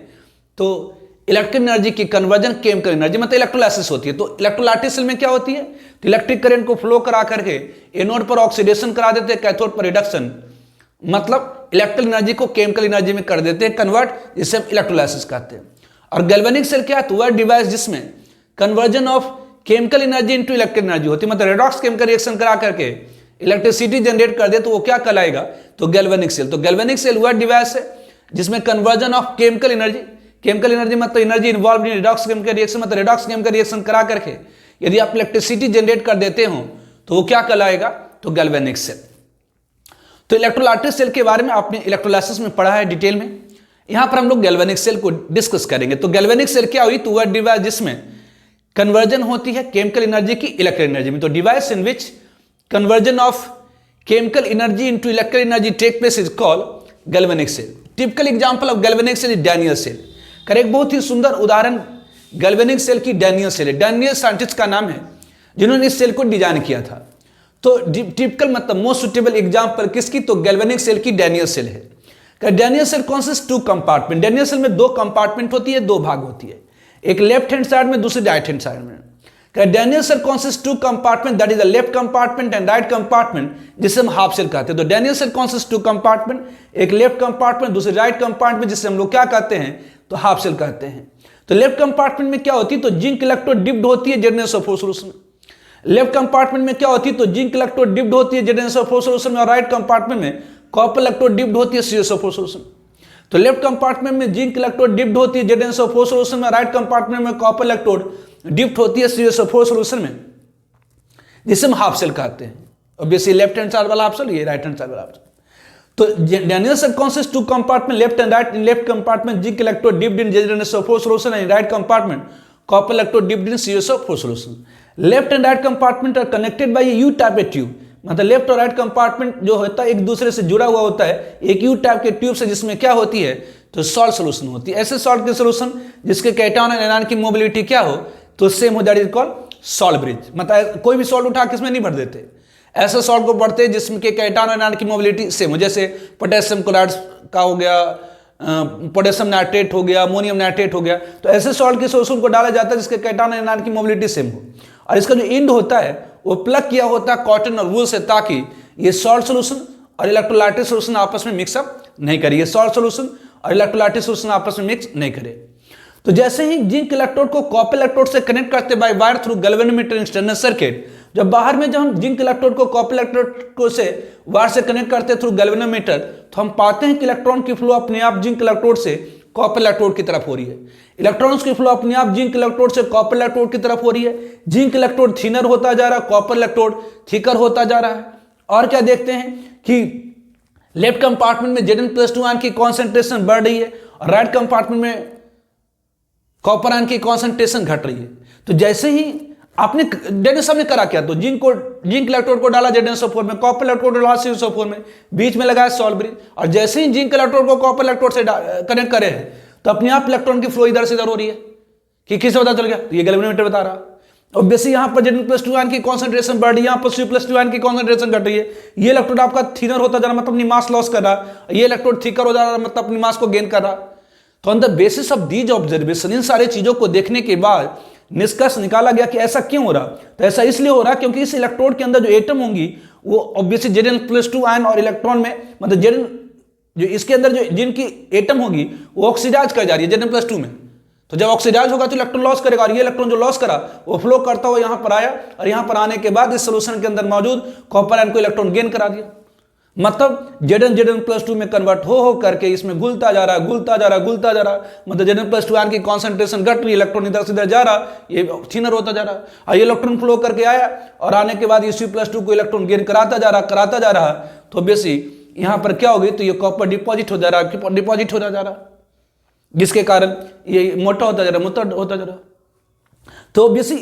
तो इलेक्ट्रिकल एनर्जी की कन्वर्जन केमिकल एनर्जी, मतलब इलेक्ट्रोलाइसिस होती है। तो इलेक्ट्रोलाइटिक सेल में क्या होती है, तो इलेक्ट्रिक करंट को फ्लो करा करके एनोड पर ऑक्सीडेशन करा देते हैं, कैथोड पर रिडक्शन, मतलब इलेक्ट्रिकल एनर्जी को केमिकल एनर्जी में कर देते हैं कन्वर्ट, जिसे हम इलेक्ट्रोलाइसिस कहते हैं। और गैल्वेनिक सेल क्या है, तो वह डिवाइस जिसमें conversion of chemical energy into electrical energy होती है, मतलब रेडॉक्स केमिकल रिएक्शन करा करके इलेक्ट्रिसिटी जनरेट कर दे, तो वो क्या कहलाएगा, तो गैल्वेनिक सेल। तो गैल्वेनिक सेल वह डिवाइस है जिसमें conversion of chemical energy, chemical energy मतलब energy involve in redox chemical reaction, मतलब रेडॉक्स केमिकल रिएक्शन करा करके यदि आप इलेक्ट्रिसिटी जनरेट कर देते हो तो वो क्या कहलाएगा, तो गैल्वेनिक सेल। तो इलेक्ट्रोलाइटिक सेल के बारे में आपने इलेक्ट्रोलाइसिस में पढ़ा है डिटेल में, यहां पर हम लोग गैल्वेनिक सेल को डिस्कस करेंगे। तो गैल्वेनिक सेल क्या हुई, तो वह डिवाइस जिसमें कन्वर्जन होती है केमिकल एनर्जी की इलेक्ट्रिकल एनर्जी में। तो device in which conversion of chemical energy into electrical energy take place is called galvanic cell. Typical example of galvanic cell is Daniell cell. एक बहुत ही सुंदर उदाहरण गैल्वेनिक सेल की डैनियल सेल है। डैनियल साइंटिस्ट का नाम है जिन्होंने इस सेल को डिजाइन किया था। तो टिपिकल मतलब मोस्ट सुटेबल एग्जांपल किसकी, तो गैल्वेनिक सेल की डैनियल सेल है। Daniell cell consist two compartment. Daniell cell में दो कंपार्टमेंट होती है, दो भाग होती है, एक लेफ्ट हैंड साइड में दूसरी राइट हैंड साइड में। Daniell cell consist two compartment, that is the left compartment and right compartment, जिसे हम हाफ सेल कहते हैं। तो Daniell cell consist two compartment, एक लेफ्ट कंपार्टमेंट, दूसरे राइट कंपार्टमेंट, जिसे हम लोग क्या कहते हैं, तो हाफ सेल कहते हैं। तो लेफ्ट कंपार्टमेंट में क्या होती है, तो जिंक इलेक्ट्रोड डिप्ड होती है ZnSO4 सॉल्यूशन में। लेफ्ट कंपार्टमेंट में क्या होती है, तो जिंक इलेक्ट्रोड डिप्ड होती है ZnSO4 सॉल्यूशन में, और राइट कंपार्टमेंट में कॉपर इलेक्ट्रोड डिप्ड होती है CuSO4 सॉल्यूशन। तो लेफ्ट कंपार्टमेंट में जिंक इलेक्ट्रोड डिप्ड होती है ZnSO4 सॉल्यूशन में, राइट कंपार्टमेंट में कॉपर इलेक्ट्रोड डिप्ड होती है CuSO4 सॉल्यूशन में, जिसे हम हाफ सेल कहते हैं। ऑब्वियसली लेफ्ट हैंड साइड वाला हाफ सेल, ये राइट हैंड साइड वाला हाफ सेल। तो Daniell cell consists two compartment, left and right. In left compartment zinc electrode dipped in ZnSO4 solution, and in right compartment copper electrode dipped in CuSO4 solution. Left and right compartment are connected by a U-type tube. मतलब left और right compartment जो होता है एक दूसरे से जुड़ा हुआ होता है एक यू टाइप के ट्यूब से, जिसमें क्या होती है, तो सॉल्ट सोल्यूशन होती है। ऐसे सॉल्ट के सोल्यूशन जिसके कैटायन और एनायन की मोबिलिटी क्या हो, तो सेम हो, that is called salt bridge. मतलब कोई भी सॉल्ट उठा किसमें नहीं भर देते, ऐसे सॉल्ट को बढ़ते हैं जिसमें के कैटायन और एनायन की मोबिलिटी सेम हो। जैसे पोटेशियम क्लोराइड का हो गया, पोटेशियम नाइट्रेट हो गया, अमोनियम नाइट्रेट हो गया। तो ऐसे सॉल्ट के सोल्यूशन को डाला जाता है जिसके कैटायन और एनायन की मोबिलिटी सेम हो, और इसका जो एंड होता है वो प्लग किया होता है कॉटन और वूल से, ताकि ये सॉल्ट सोल्यूशन और इलेक्ट्रोलाइटिक सोल्यूशन आपस में मिक्सअप नहीं करे। ये सॉल्ट सोल्यूशन और इलेक्ट्रोलाइटिक सोल्यूशन आपस में मिक्स नहीं करे। तो जैसे ही जिंक इलेक्ट्रोड को कॉपर इलेक्ट्रोड से कनेक्ट करते by wire through galvanometer external circuit, जब बाहर में जब हम जिंक इलेक्ट्रोड को कॉपर इलेक्ट्रोड को से वायर से कनेक्ट करते थ्रू गैल्वेनोमीटर, तो हम पाते हैं कि इलेक्ट्रॉन की फ्लो अपने आप जिंक इलेक्ट्रोड से कॉपर इलेक्ट्रोड की तरफ हो रही है। इलेक्ट्रॉन्स की फ्लो अपने आप जिंक इलेक्ट्रोड से कॉपर इलेक्ट्रोड की तरफ हो रही है। जिंक इलेक्ट्रोड थिनर होता जा रहा है, कॉपर इलेक्ट्रोड थिकर होता जा रहा है। और क्या देखते हैं कि लेफ्ट कंपार्टमेंट में Zn+2 आयन की कॉन्सेंट्रेशन बढ़ रही है और राइट कंपार्टमेंट में कॉपर आयन की कॉन्सेंट्रेशन घट रही है। तो जैसे ही आपने डैनियल साहब ने करा क्या, तो जिंक इलेक्ट्रोड को डाला ZnSO4 में, कॉपर इलेक्ट्रोड डाला CuSO4 में, बीच में लगाया सॉल्ट ब्रिज, और जैसे ही जिंक इलेक्ट्रोड को कॉपर इलेक्ट्रोड से कनेक्ट करे हैं, तो अपने आप इलेक्ट्रॉन की फ्लो इधर से इधर हो रही है। कि किसे पता चल गया, तो ये गैल्वेनोमीटर बता रहा। ऑब्वियसली यहाँ पर Zn+2 आयन की कॉन्सेंट्रेशन बढ़ रही है, यहाँ पर Cu+2 आयन की कॉन्सेंट्रेशन घट रही है। ये इलेक्ट्रोड आपका थिनर होता जा रहा, मतलब अपनी मास लॉस कर रहा, ये इलेक्ट्रोड थिकर हो जा रहा, मतलब अपनी मास को गेन कर रहा। तो on the basis of these observation, इन सारे चीजों को देखने के बाद निष्कर्ष निकाला गया कि ऐसा क्यों हो रहा। तो ऐसा इसलिए हो रहा क्योंकि इस इलेक्ट्रोड के अंदर जो एटम होंगी वो ऑब्वियसली Zn+2 आयन और इलेक्ट्रॉन में, मतलब जो इसके अंदर जो जिनकी एटम होगी वो ऑक्सीडाइज कर जा रही है Zn+2 में। तो जब ऑक्सीडाइज होगा तो इलेक्ट्रॉन लॉस करेगा, और ये इलेक्ट्रॉन जो लॉस करा वो फ्लो करता हुआ यहाँ पर आया, और यहाँ पर आने के बाद इस सोल्यूशन के अंदर मौजूद कॉपर आयन को इलेक्ट्रॉन गेन करा दिया। मतलब Zn+2 में कन्वर्ट हो करके इसमें घुलता जा रहा, घुलता जा रहा, घुलता जा रहा। मतलब Zn+2 आयन की कॉन्सेंट्रेशन घट रही, इलेक्ट्रॉन इधर से इधर जा रहा, ये थिनर होता जा रहा, और ये इलेक्ट्रॉन फ्लो करके आया, और आने के बाद ये Cu+2 को इलेक्ट्रॉन गेन कराता जा रहा। तो ऑब्वियसली यहाँ पर क्या होगी, तो ये कॉपर डिपॉजिट हो जा रहा, डिपॉजिट होता जा रहा, जिसके कारण ये मोटा होता जा रहा, मोटा होता जा रहा। तो ऑब्वियसली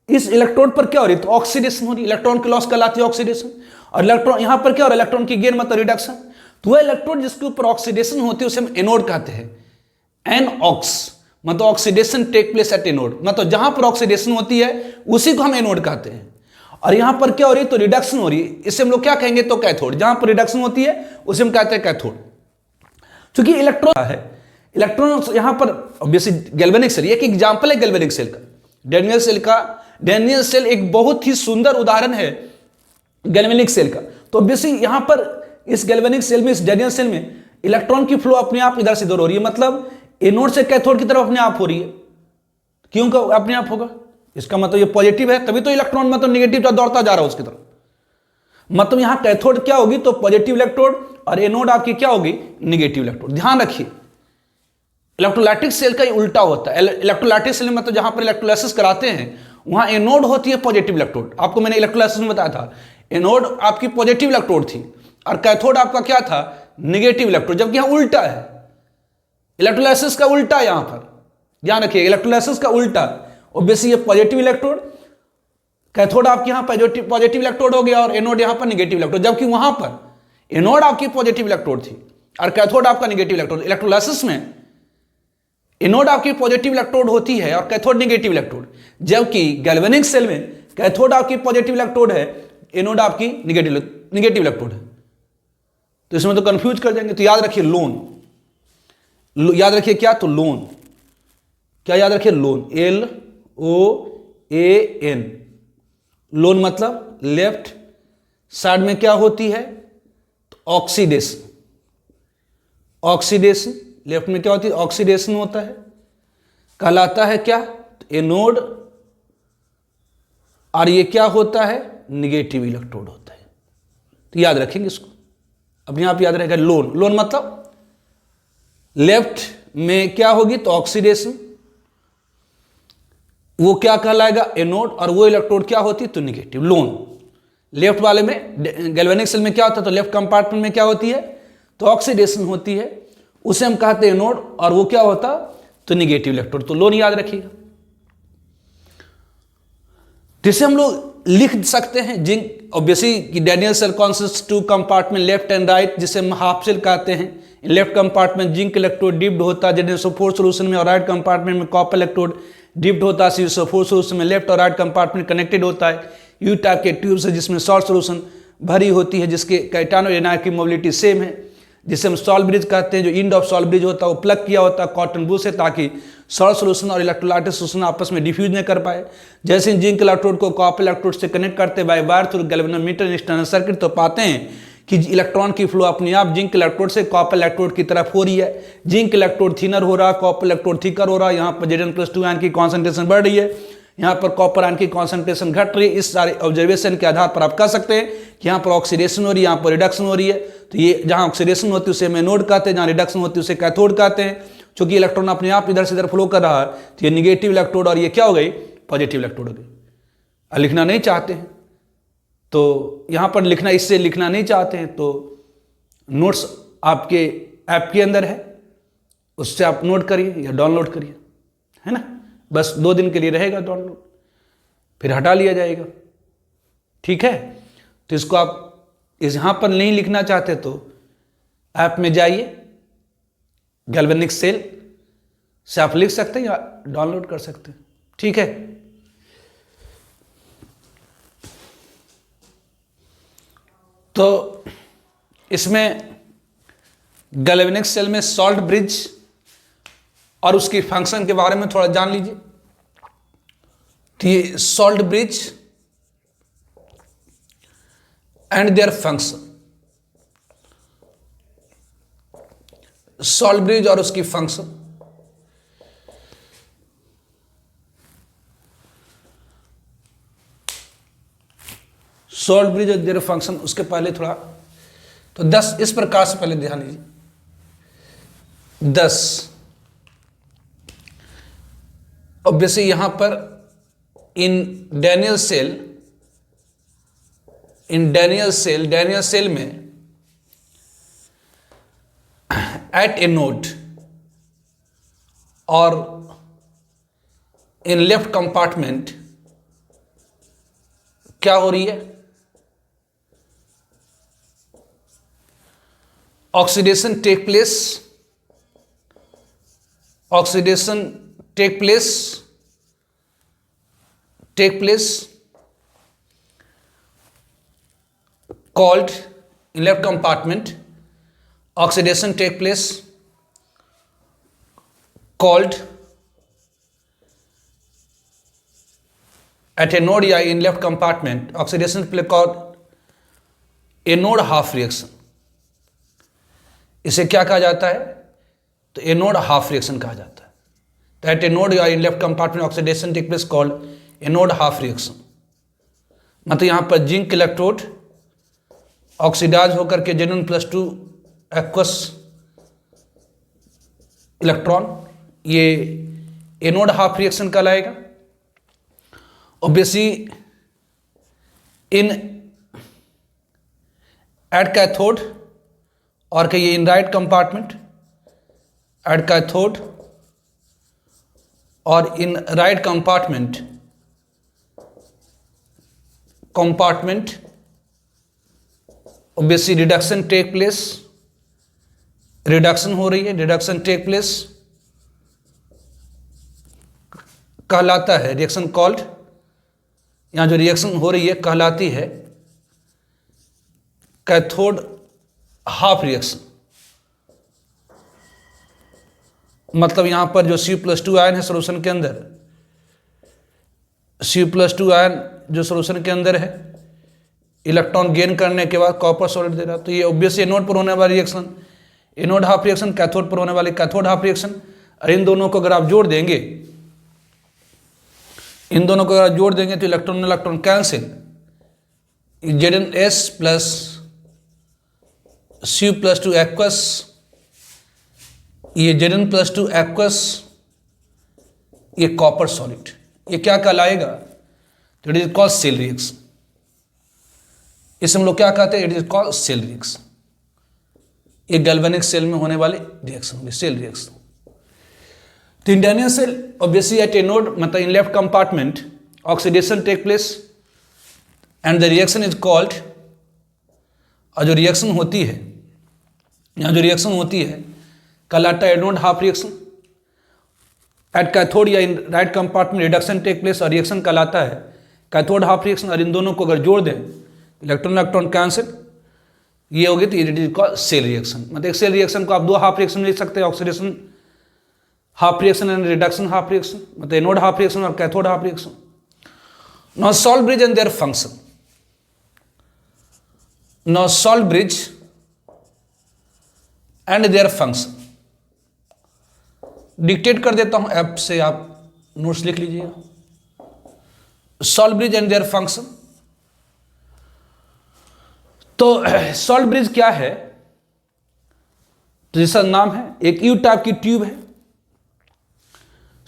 इस इलेक्ट्रोड पर क्या हो रही, तो ऑक्सीडेशन हो रही, इलेक्ट्रॉन की लॉस कहलाती है ऑक्सीडेशन। और इलेक्ट्रॉन यहाँ पर क्या हो रहा है, इलेक्ट्रॉन की गेन मतलब रिडक्शन। तो वह इलेक्ट्रोड जिसके ऊपर ऑक्सीडेशन होती है उसे हम एनोड कहते हैं, एनऑक्स, मतलब oxidation take place at anode, मतलब जहां पर ऑक्सीडेशन होती है उसी को हम एनोड कहते हैं। और यहां पर क्या हो रही है, तो रिडक्शन हो रही है, इसे हम लोग क्या कहेंगे, तो कैथोड। जहां पर रिडक्शन होती है उसे हम कहते हैं कैथोड। क्योंकि इलेक्ट्रॉन है, इलेक्ट्रॉन यहां पर ऑब्वियसली गैल्वेनिक सेल, एक एग्जांपल है गैल्वेनिक सेल का, डैनियल सेल का। डैनियल सेल एक बहुत ही सुंदर उदाहरण है गैल्वेनिक सेल का। तो ऑब्वियसली यहां पर इस गैल्वेनिक सेल में, इस डैनियल सेल में इलेक्ट्रॉन की फ्लो अपने आप इधर से इधर हो रही है, मतलब एनोड से कैथोड की तरफ अपने आप हो रही है। क्यों का अपने आप होगा, इसका मतलब ये पॉजिटिव है, तभी तो इलेक्ट्रॉन मतलब निगेटिव दौड़ता जा रहा है उसकी तरफ। मतलब यहां कैथोड क्या होगी, तो पॉजिटिव इलेक्ट्रोड, और एनोड आपकी क्या होगी, निगेटिव इलेक्ट्रोड। ध्यान रखिए इलेक्ट्रोलाइटिक सेल का उल्टा होता है। इलेक्ट्रोलाइटिक सेल मतलब जहां पर इलेक्ट्रोलाइसिस कराते हैं वहां एनोड होती है पॉजिटिव इलेक्ट्रोड। आपको मैंने इलेक्ट्रोलाइसिस में बताया था, एनोड आपकी पॉजिटिव इलेक्ट्रोड थी और कैथोड आपका क्या था, निगेटिव इलेक्ट्रोड। जबकि यहां उल्टा है, इलेक्ट्रोलाइसिस का उल्टा है यहां पर, ध्यान रखिए इलेक्ट्रोलाइसिस का उल्टा। ऑब्वियसली ये पॉजिटिव इलेक्ट्रोड, कैथोड आपके यहां पॉजिटिव इलेक्ट्रोड हो गया और एनोड यहां पर निगेटिव इलेक्ट्रोड। जबकि वहां पर एनोड आपकी पॉजिटिव इलेक्ट्रोड थी और कैथोड आपका निगेटिव इलेक्ट्रोड। इलेक्ट्रोलाइसिस में एनोड आपकी पॉजिटिव इलेक्ट्रोड होती है और कैथोड निगेटिव इलेक्ट्रोड, जबकि गैल्वेनिक सेल में कैथोड आपकी पॉजिटिव इलेक्ट्रोड है, एनोड आपकी निगेटिव इलेक्ट्रोड है। तो इसमें तो कंफ्यूज कर जाएंगे। तो याद रखिए लोन, याद रखिए क्या, तो लोन, क्या याद रखिए, लोन, LON। LON। लोन मतलब लेफ्ट साइड में क्या होती है, तो ऑक्सीडेशन। ऑक्सीडेशन लेफ्ट में क्या होती है, ऑक्सीडेशन होता है, कहलाता है क्या, तो एनोड। और ये क्या होता है, निगेटिव इलेक्ट्रोड होता है। तो याद रखेंगे इसको, अपने आप याद रहेगा। लोन, लोन मतलब लेफ्ट में क्या होगी, तो ऑक्सीडेशन, वो क्या कहलाएगा, एनोड, और वो इलेक्ट्रोड क्या होती है, तो निगेटिव। लोन लेफ्ट वाले में, गैल्वेनिक सेल में क्या होता है, तो लेफ्ट कंपार्टमेंट में क्या होती है, तो ऑक्सीडेशन होती है, उसे हम कहते हैं एनोड, और वो क्या होता, तो निगेटिव इलेक्ट्रोड। तो लोन याद रखिएगा। जिसे हम लोग लिख सकते हैं जिंक, ऑब्वियसली कि Daniell cell consist two compartment left and right, जिसे हम हाफ सेल कहते हैं। Left compartment zinc electrode dipped होता है ZnSO4 सोल्यूशन में, और राइट कंपार्टमेंट में कॉपर इलेक्ट्रोड डिप्ड होता है CuSO4 सोल्यूशन में। लेफ्ट और राइट कंपार्टमेंट कनेक्टेड होता है यू टाइप के ट्यूब से, जिसमें सॉल्ट सोल्यूशन भरी होती है, जिसके कैटायन और एनायन की मोबिलिटी सेम है, जिसे हम सॉल्ट ब्रिज कहते हैं। जो इंड ऑफ सॉल्ट ब्रिज होता है वो प्लग किया होता है कॉटन वूल से, ताकि सॉल्ट सोल्यूशन और इलेक्ट्रोलाइटिक सोल्यूशन आपस में डिफ्यूज नहीं कर पाए। जैसे जिंक इलेक्ट्रोड को कॉपर इलेक्ट्रोड से कनेक्ट करते by wire through galvanometer external circuit, तो पाते हैं कि इलेक्ट्रॉन की फ्लो अपने आप जिंक इलेक्ट्रोड से कॉपर इलेक्ट्रोड की तरफ हो रही है। जिंक इलेक्ट्रोड थिनर हो रहा है, कॉपर इलेक्ट्रोड थिकर हो रहा है। यहाँ पर Zn+2 आयन की कॉन्सेंट्रेशन बढ़ रही है, यहाँ पर कॉपर आयन की कॉन्सेंट्रेशन घट रही है। इस सारे ऑब्जर्वेशन के आधार पर आप कह सकते हैं कि यहाँ पर ऑक्सीडेशन हो रही है, यहाँ पर रिडक्शन हो रही है। तो ये जहाँ ऑक्सीडेशन होती है उसे हम एनोड कहते हैं, जहाँ रिडक्शन होती है उसे कैथोड कहते हैं। चूंकि इलेक्ट्रॉन अपने आप इधर से इधर फ्लो कर रहा है, तो ये निगेटिव इलेक्ट्रोड और ये क्या हो गई, पॉजिटिव इलेक्ट्रोड हो गई। लिखना नहीं चाहते हैं तो यहाँ पर लिखना, इससे लिखना नहीं चाहते हैं तो नोट्स आपके ऐप के अंदर है, उससे आप नोट करिए या डाउनलोड करिए, है ना। बस 2 दिन के लिए रहेगा डाउनलोड, फिर हटा लिया जाएगा, ठीक है। तो इसको आप इस यहाँ पर नहीं लिखना चाहते तो ऐप में जाइए, गैल्वेनिक सेल से आप लिख सकते हैं या डाउनलोड कर सकते हैं, ठीक है। तो इसमें गैल्वेनिक सेल में सॉल्ट ब्रिज और उसकी फंक्शन के बारे में थोड़ा जान लीजिए। तो ये salt bridge and their function, salt bridge और उसकी फंक्शन। सॉल्ट ब्रिज और देयर फंक्शन, उसके पहले थोड़ा तो 10 इस प्रकार से पहले ध्यान दीजिए। 10 ऑब्वियसली यहां पर इन डैनियल सेल में एट ए नोड और इन लेफ्ट कंपार्टमेंट क्या हो रही है, oxidation take place called in left compartment, oxidation take place called at a node या in left compartment, oxidation play called anode half reaction. इसे क्या कहा जाता है, तो एनोड हाफ रिएक्शन कहा जाता है। तो एट ए नोड या in left compartment oxidation take place called anode half reaction. मतलब यहाँ पर जिंक इलेक्ट्रोड ऑक्सीडाइज होकर के Zn+2 एक्वस इलेक्ट्रॉन, ये एनोड हाफ रिएक्शन कहलाएगा। ऑब्वियसली इन एट कैथोड और कहिए in right compartment, at cathode और in right compartment obviously reduction take place, reduction हो रही है, रिडक्शन टेक प्लेस कहलाता है रिएक्शन कॉल्ड, यहां जो रिएक्शन हो रही है कहलाती है कैथोड हाफ रिएक्शन। मतलब यहां पर जो Cu+2 आयन है सोल्यूशन के अंदर, Cu+2 आयन जो सोल्यूशन के अंदर है, इलेक्ट्रॉन गेन करने के बाद कॉपर सॉलिड दे रहा। तो ये ऑब्वियसली एनोड पर होने वाली reaction, anode half reaction, cathode पर होने वाली कैथोड हाफ रिएक्शन। और इन दोनों को अगर आप जोड़ देंगे, इन दोनों को अगर जोड़ देंगे तो electron electron cancel, Zn(S) plus Cu+2 aqueous, ये Zn+2 एक्वस, ये कॉपर सॉलिड, ये क्या कहलाएगा? तो it is called cell reaction. इसे हम लोग क्या कहते हैं? It is called cell reaction. ये गैल्वेनिक सेल में होने वाली रिएक्शन होगी, सेल रिएक्शन। तो Indian cell obviously at anode, मतलब in left compartment oxidation take place and the reaction is called, और जो रिएक्शन होती है, यहाँ जो रिएक्शन होती है कहलाता है anode half reaction. At cathode या in right compartment reduction take place और रिएक्शन कहलाता है कैथोड हाफ रिएक्शन। और इन दोनों को अगर जोड़ दें, इलेक्ट्रॉन इलेक्ट्रॉन कैंसिल, ये होगी तो it is called cell reaction. मतलब एक सेल रिएक्शन को आप दो हाफ रिएक्शन लिख सकते हैं, oxidation half reaction and reduction half reaction, मतलब एनोड हाफ रिएक्शन और cathode half reaction. Now salt bridge and their function. Now salt bridge and their function dictate कर देता हूं ऐप से, आप नोट्स लिख लीजिएगा। Salt bridge and their function. तो सॉल्ट ब्रिज क्या है? तो जैसा नाम है, एक यू टाइप की ट्यूब है।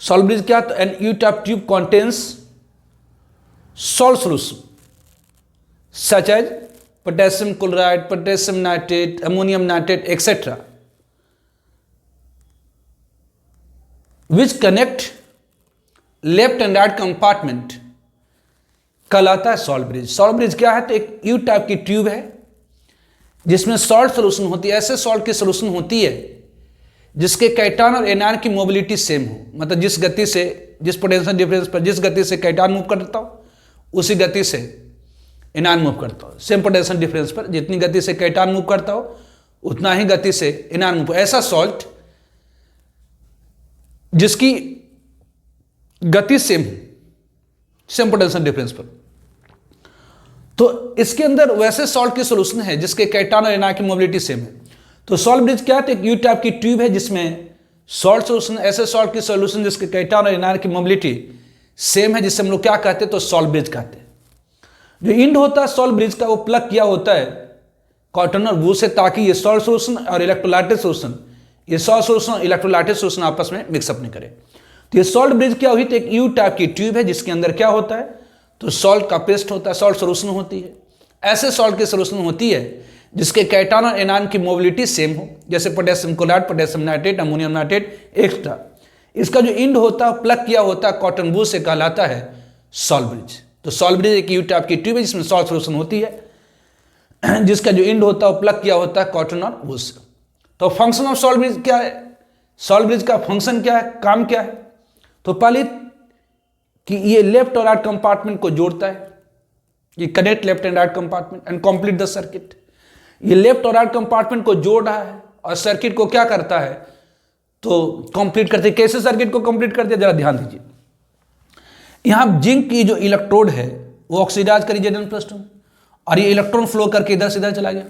सॉल्ट ब्रिज क्या? तो an U type tube contains salt solution such as potassium chloride, potassium nitrate, ammonium nitrate etcetera, which connect left and right compartment, कहलाता है सॉल्ट ब्रिज। सॉल्ट ब्रिज क्या है? तो एक यू टाइप की ट्यूब है जिसमें सॉल्ट सोल्यूशन होती है। ऐसे सॉल्ट की सोल्यूशन होती है जिसके कैटायन और एनायन की मोबिलिटी सेम हो, मतलब जिस गति से, जिस पोटेंशियल डिफरेंस पर जिस गति से कैटायन मूव करता हो उसी गति से एनायन मूव करता हो। सेम पोटेंशियल डिफरेंस पर जितनी गति से कैटायन मूव करता हो उतना ही गति से एनायन मूव। ऐसा सॉल्ट जिसकी गति सेम, सेम पोटेंशियल डिफरेंस पर, तो इसके अंदर वैसे सॉल्ट की सोल्यूशन है जिसके कैटायन और एनायन की मोबिलिटी सेम है। तो सॉल्ट ब्रिज क्या है? तो एक यू टाइप की ट्यूब है जिसमें सॉल्ट सोल्यूशन, ऐसे सॉल्ट की सोल्यूशन जिसके कैटायन और एनायन की मोबिलिटी सेम है, जिससे हम लोग क्या कहते हैं? तो सॉल्ट ब्रिज कहते हैं। जो इंड होता है सॉल्ट ब्रिज का, वो प्लग किया होता है कॉटन और वूल से, ताकि ये सॉल्ट सोल्यूशन और इलेक्ट्रोलाइटिक सोल्यूशन, ये सॉल्ट सोल्यूशन और इलेक्ट्रोलाइटिक सोल्यूशन आपस में मिक्सअप नहीं करे। तो ये सॉल्ट ब्रिज क्या हुई? तो एक यू टाइप की ट्यूब है जिसके अंदर क्या होता है? तो सॉल्ट का पेस्ट होता है, सॉल्ट सोल्यूशन होती है। ऐसे सॉल्ट की सोल्यूशन होती है जिसके कैटायन और एनायन की मोबिलिटी सेम हो, जैसे potassium chloride, potassium nitrate, ammonium nitrate extra. इसका जो इंड होता है प्लग किया होता है कॉटन वूल से, कहलाता है सॉल्ट ब्रिज। तो सॉल्ट ब्रिज एक यू टाइप की ट्यूब है जिसमें सॉल्ट सोल्यूशन होती है, जिसका जो इंड होता है प्लग किया होता है कॉटन और वूल से। तो फंक्शन ऑफ सॉल्ट ब्रिज क्या है? सॉल्ट ब्रिज का फंक्शन क्या है, काम क्या है? तो पहले कि ये लेफ्ट और राइट कंपार्टमेंट को जोड़ता है, ये connect left and right compartment and complete the circuit. ये लेफ्ट और राइट कंपार्टमेंट को जोड़ रहा है और सर्किट को क्या करता है? तो कंप्लीट करते। कैसे सर्किट को कंप्लीट करते हैं जरा ध्यान दीजिए। यहां जिंक की जो इलेक्ट्रोड है वो ऑक्सीडाइज करी Zn+2 और ये इलेक्ट्रॉन फ्लो करके इधर से इधर चला गया।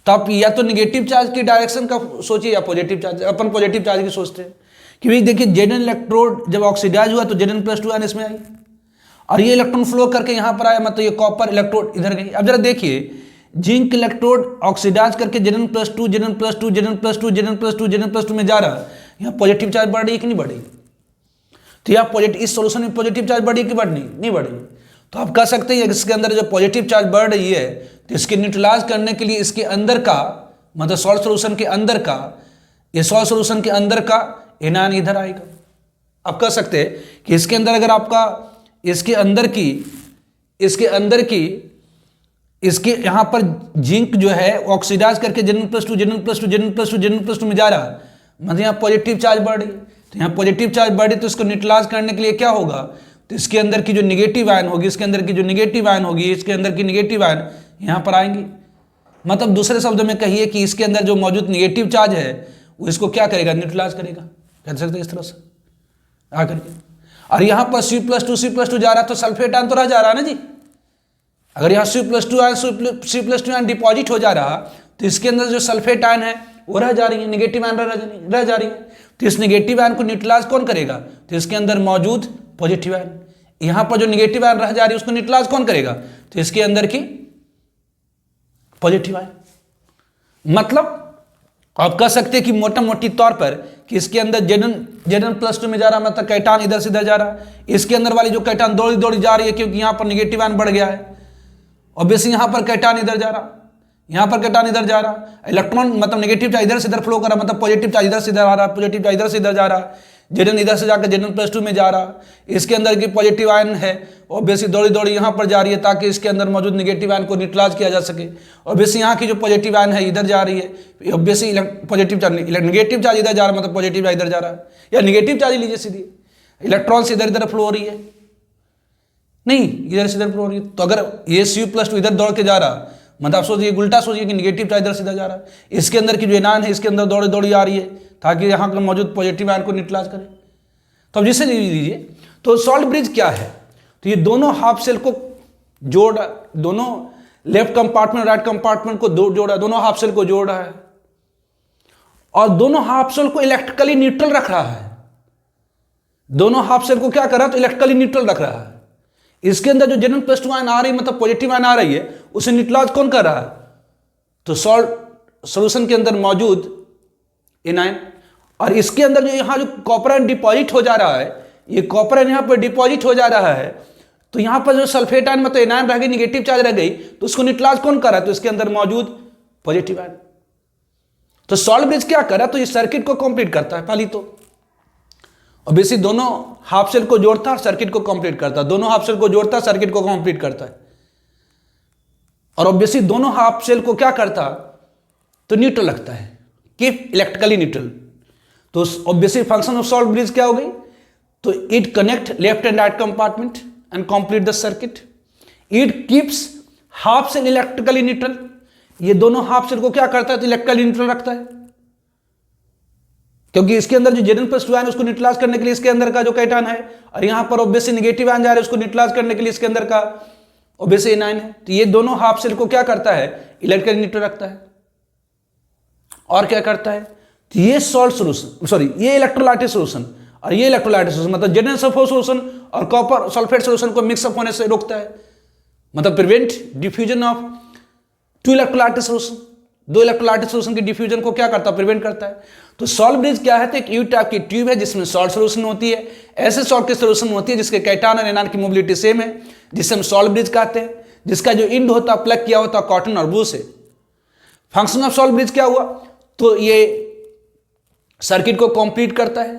तो आप या तो निगेटिव चार्ज की डायरेक्शन का सोचिए या पॉजिटिव चार्ज। अपन पॉजिटिव चार्ज की सोचते हैं कि भाई देखिए Zn इलेक्ट्रोड जब ऑक्सीडाइज हुआ तो Zn+2 आयन इसमें आई और ये इलेक्ट्रॉन फ्लो करके यहाँ पर आया, मतलब ये कॉपर इलेक्ट्रोड इधर गई। अब जरा देखिए, जिंक इलेक्ट्रोड ऑक्सीडाइज करके Zn+2 Zn+2 Zn+2 Zn+2 Zn+2 में जा रहा है, यहाँ पॉजिटिव चार्ज बढ़ रही है कि नहीं बढ़ रही? तो यहाँ पॉजिटिव, इस सोल्यूशन में पॉजिटिव चार्ज बढ़ रही है कि बढ़ नहीं बढ़ रही? तो आप कह सकते हैं इसके अंदर जो पॉजिटिव चार्ज बढ़ रही है तो इसके न्यूट्रलाइज करने के लिए इसके अंदर का, मतलब सॉल्ट सोल्यूशन के अंदर का, ये सॉल्ट सोल्यूशन के अंदर का एनायन इधर आएगा। आप कह सकते हैं कि इसके अंदर अगर आपका इसके अंदर की इसके यहाँ पर जिंक जो है ऑक्सीडाइज करके Zn+2 Zn+2 Zn+2 Zn+2 में जा रहा है, मतलब यहाँ पॉजिटिव चार्ज बढ़ रही है। तो यहाँ पॉजिटिव चार्ज बढ़ रही तो इसको न्यूट्रलाइज करने के लिए क्या होगा? तो इसके अंदर की जो निगेटिव आयन होगी, इसके अंदर की जो निगेटिव आयन होगी, इसके अंदर की निगेटिव आयन यहाँ पर आएंगी। मतलब दूसरे शब्दों में कहिए कि इसके अंदर जो मौजूद निगेटिव चार्ज है वो इसको क्या करेगा? न्यूट्रलाइज करेगा, कह सकते हैं इस तरह से आकर के। और यहाँ पर C+2 जा रहा है तो सल्फेट आयन तो रह जा रहा है ना जी। अगर यहाँ C+2 ion C+2 ion deposit हो जा रहा तो इसके अंदर जो सल्फेट आयन है वो रह जा रही है, निगेटिव आयन रह जा रही है। तो इस निगेटिव आयन को न्यूट्रलाइज कौन करेगा? तो इसके अंदर मौजूद पॉजिटिव आयन। यहाँ पर जो निगेटिव आयन रह जा रही है उसको न्यूट्रलाइज कौन करेगा? तो इसके अंदर की पॉजिटिव आयन। मतलब आप कह सकते हैं कि मोटा मोटी तौर पर कि इसके अंदर Zn+2 में जा रहा, मतलब कैटान इधर से इधर जा रहा है। इसके अंदर वाली जो कैटान दौड़ी दौड़ी जा रही है क्योंकि यहाँ पर निगेटिव आयन बढ़ गया है। ऑब्वियसली यहाँ पर कैटान इधर जा रहा, यहाँ पर कैटान इधर जा रहा, इलेक्ट्रॉन मतलब नेगेटिव चार्ज इधर से इधर फ्लो कर रहा, मतलब पॉजिटिव चार्ज इधर से इधर आ रहा, पॉजिटिव चार्ज इधर से इधर जा रहा, Zn इधर से जाकर Zn+2 में जा रहा। इसके अंदर की पॉजिटिव आयन है ऑब्वियसली दौड़ी दौड़ी यहाँ पर जा रही है ताकि इसके अंदर मौजूद नेगेटिव आयन को न्यूट्रलाइज किया जा सके। ऑब्वियसली यहाँ की जो पॉजिटिव आयन है इधर जा रही है, obviously positive charge negative charge इधर जा रहा है, मतलब पॉजिटिव चार्ज इधर जा रहा है, या नेगेटिव चार्ज लीजिए सीधी, इलेक्ट्रॉन से इधर इधर फ्लो हो रही है, नहीं इधर से इधर फ्लो हो रही है। तो अगर ये C+2 इधर दौड़ के जा रहा, मतलब आप सोचिए उल्टा सोचिए कि निगेटिव चार्ज इधर से इधर जा रहा है, इसके अंदर की जो आयन है इसके अंदर दौड़ी दौड़ी आ रही है ताकि यहाँ पर मौजूद पॉजिटिव आयन को न्यूट्रलाइज करे। तो अब जिसे लीजिए तो सॉल्ट ब्रिज क्या है? तो ये दोनों हाफ सेल को जोड़, दोनों लेफ्ट कंपार्टमेंट राइट कंपार्टमेंट को जोड़ा, दोनों हाफ सेल को जोड़ रहा है और दोनों हाफ सेल को इलेक्ट्रिकली न्यूट्रल रख रहा है। दोनों हाफ सेल को क्या कर रहा है? तो इलेक्ट्रिकली न्यूट्रल रख रहा है। इसके अंदर जो Zn+2 आयन आ रही है, मतलब पॉजिटिव आयन आ रही है, उसे न्यूट्रलाइज कौन कर रहा है? तो सॉल्ट सॉल्यूशन के अंदर मौजूद एनायन। और इसके अंदर जो यहाँ जो कॉपर आयन डिपॉजिट हो जा रहा है, ये कॉपर आयन यहाँ पर डिपॉजिट हो जा रहा है, तो यहाँ पर जो सल्फेट आयन मतलब एनायन रह गई, निगेटिव चार्ज रह गई, तो उसको न्यूट्रलाइज कौन कर रहा है? तो इसके अंदर मौजूद पॉजिटिव आयन। तो सॉल्ट ब्रिज क्या कर रहा है? तो ये सर्किट को कंप्लीट करता है पहली तो, ऑब्वियसली दोनों हाफ सेल को जोड़ता है सर्किट को कंप्लीट करता है, दोनों हाफ सेल को जोड़ता है सर्किट को कंप्लीट करता है। और ऑब्वियसली दोनों हाफ सेल को क्या करता? तो न्यूट्रल रखता है, कीप इलेक्ट्रिकली न्यूट्रल। तो obviously function of salt bridge क्या हो गई? तो it connect left and right compartment and complete the circuit. It keeps half cell electrically neutral. ये दोनों हाफ सेल को क्या करता है? तो इलेक्ट्रिकली न्यूट्रल रखता है, क्योंकि इसके अंदर जो Zn+2 आयन उसको न्यूट्रलाइज करने के लिए इसके अंदर का जो कैटायन है, और यहां पर ऑब्वियसली नेगेटिव आयन जा रहा है उसको न्यूट्रलाइज करने के लिए इसके अंदर का ऑब्वियसली एनायन है। तो ये दोनों हाफ सेल को क्या करता है? इलेक्ट्रिकली न्यूट्रल रखता है। और क्या करता है? तो ये सॉल्ट सोल्यूशन, सॉरी ये इलेक्ट्रोलाइटिक सोल्यूशन और ये इलेक्ट्रोलाइटिक सोल्यूशन, मतलब Zn सोल्यूशन और कॉपर सल्फेट सोल्यूशन को मिक्सअप होने से रोकता है, मतलब prevent diffusion of two electrolytic solution. दो इलेक्ट्रोलाइटिक सोल्यूशन की डिफ्यूजन को क्या करता है? प्रिवेंट करता है। तो सॉल्ट ब्रिज क्या है? तो एक यू टाइप की ट्यूब है जिसमें सॉल्ट सोल्यूशन होती है। ऐसे सॉल्ट की सोल्यूशन होती है जिसके कैटायन और एनायन की मोबिलिटी सेम है, जिसे हम सॉल्ट ब्रिज कहते हैं, जिसका जो इंड होता है प्लग किया होता है कॉटन और वूल से। फंक्शन ऑफ सॉल्ट ब्रिज क्या हुआ? तो ये सर्किट को कंप्लीट करता है,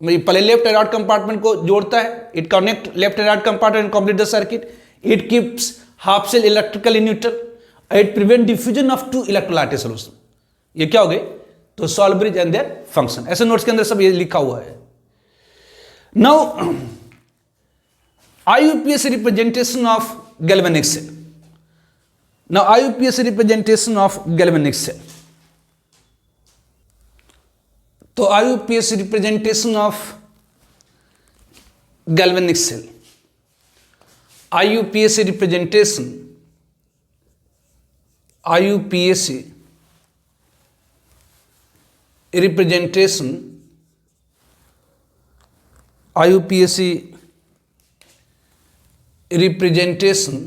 पहले लेफ्ट एंड राइट कंपार्टमेंट को जोड़ता है, it connect left and right compartment complete the circuit, it keeps half cell electrically neutral, it prevent diffusion of two electrolytic solution. ये क्या हो गई? तो salt bridge and their function. ऐसे notes के अंदर सब ये लिखा हुआ है। Now IUPAC representation of galvanic cell. Now IUPAC representation of galvanic cell. तो IUPAC representation of galvanic cell, IUPAC representation, IUPAC representation, IUPAC representation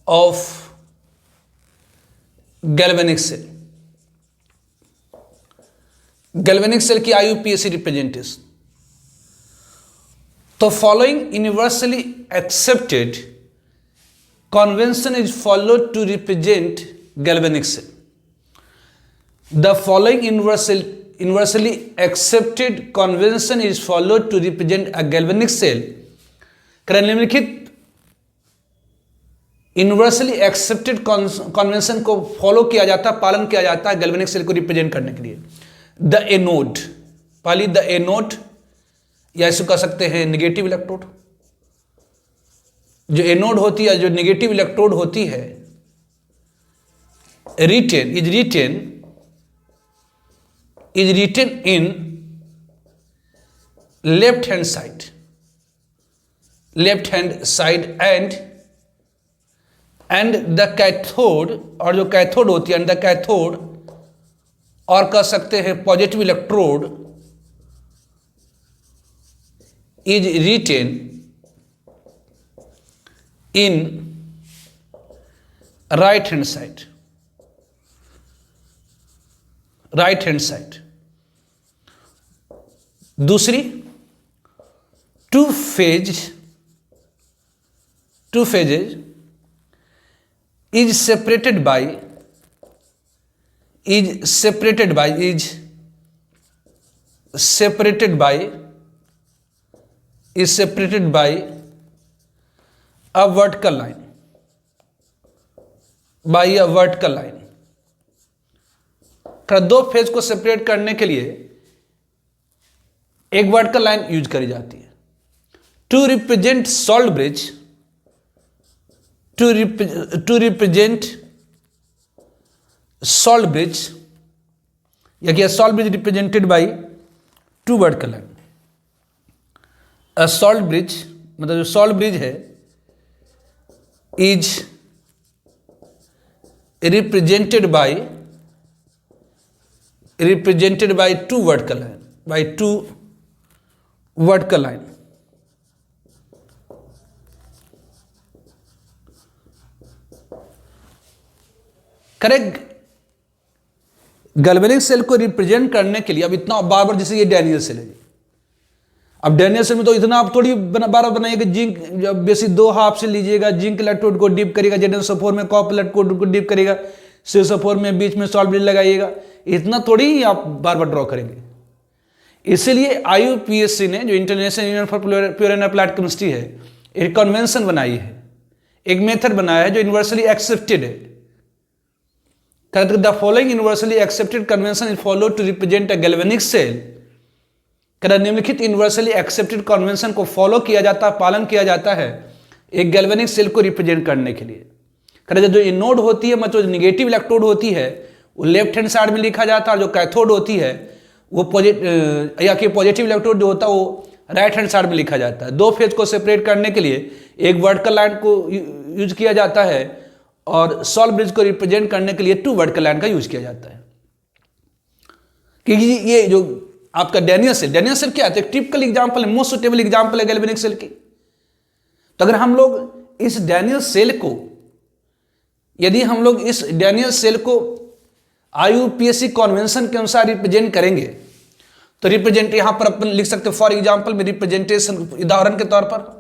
of galvanic cell. Galvanic cell की IUPAC रिप्रेजेंटेशन। तो following universally accepted convention is followed to represent galvanic cell. The following universally accepted convention is followed to represent a galvanic cell. निम्नलिखित universally accepted convention को follow किया जाता है, पालन किया जाता है गैल्वेनिक सेल को रिप्रेजेंट करने के लिए। द एनोड, पहली द एनोड, या इसको कह सकते हैं नेगेटिव इलेक्ट्रोड। जो एनोड होती है, जो नेगेटिव इलेक्ट्रोड होती है, is written in left hand side, left hand side and the cathode, और जो कैथोड होती है एंड द कैथोड, और कह सकते हैं positive electrode is written in right hand side, right hand side. दूसरी, two phases is separated by a vertical line, दो फेज को सेपरेट करने के लिए एक वर्टिकल लाइन यूज करी जाती है to represent salt bridge, to represent salt bridge, या कि salt bridge represented by two vertical line। a salt bridge मतलब जो salt bridge है is represented by two vertical line, correct. Galvanic cell को represent करने के लिए अब इतना बार बार, जैसे ये डैनियल सेल है, अब डैनियल सेल में तो इतना आप थोड़ी बार बार बनाइएगा, जिंक जब बेसिक 2 हाफ से लीजिएगा, जिंक इलेक्ट्रोड को डिप करिएगा, ZnSO4 में कॉपर इलेक्ट्रोड को डिप करिएगा, CSO4 में बीच में सॉल्ट ब्रिज लगाइएगा, इतना थोड़ी ही आप बार बार ड्रॉ करेंगे। इसीलिए IUPAC ने, जो international union for pure and applied chemistry है, एक कन्वेंशन बनाई है, एक मेथड बनाया है जो यूनिवर्सली एक्सेप्टेड है। The following universally accepted convention is followed to represent a galvanic cell। निम्नलिखित यूनिवर्सली एक्सेप्टेड कन्वेंशन को फॉलो किया जाता है, पालन किया जाता है एक गैल्वेनिक सेल को रिप्रेजेंट करने के लिए। जो एनोड होती है मतलब जो निगेटिव इलेक्ट्रोड होती है वो लेफ्ट हैंड साइड में लिखा जाता है, और जो कैथोड होती है वो पॉजिटिव इलेक्ट्रोड जो होता है वो राइट हैंड साइड में लिखा जाता है। दो फेज को सेपरेट करने के लिए एक वर्टिकल लाइन को यूज किया जाता है, और सॉल्ट ब्रिज को रिप्रेजेंट करने के लिए टू वर्टिकल लाइन का यूज किया जाता है। क्योंकि ये जो आपका डैनियल सेल क्या है, एक टिपिकल एग्जांपल है, मोस्ट सुटेबल एग्जांपल है गैल्वेनिक सेल की। तो अगर हम लोग इस डैनियल सेल को IUPAC कॉन्वेंशन के अनुसार रिप्रेजेंट करेंगे, तो रिप्रेजेंट यहां पर अपन लिख सकते हैं फॉर एग्जांपल में रिप्रेजेंटेशन, उदाहरण के तौर पर।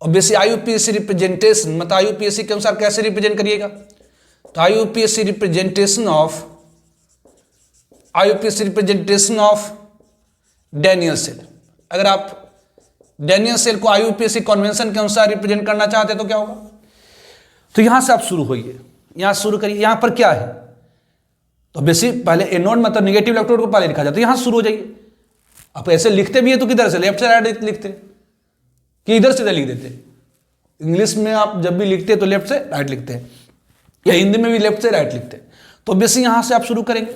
और बेसिक IUPAC रिप्रेजेंटेशन मतलब IUPAC के अनुसार कैसे रिप्रेजेंट करिएगा, तो IUPAC representation of Daniell cell. अगर आप डैनियल सेल को IUPAC कन्वेंशन के अनुसार रिप्रेजेंट करना चाहते हैं तो क्या होगा, तो यहां से आप शुरू होइए, यहां शुरू करिए। यहां पर क्या है, तो बेसिक पहले एनोड मतलब नेगेटिव इलेक्ट्रोड को पहले लिखा जाता है, यहां शुरू हो जाइए। आप ऐसे लिखते भी है तो किधर से, लेफ्ट से राइट लिखते कि इधर से लिख देते। इंग्लिश में आप जब भी लिखते हैं तो लेफ्ट से राइट लिखते हैं, या हिंदी में भी लेफ्ट से राइट लिखते हैं। तो बेसिक यहां से आप शुरू करेंगे।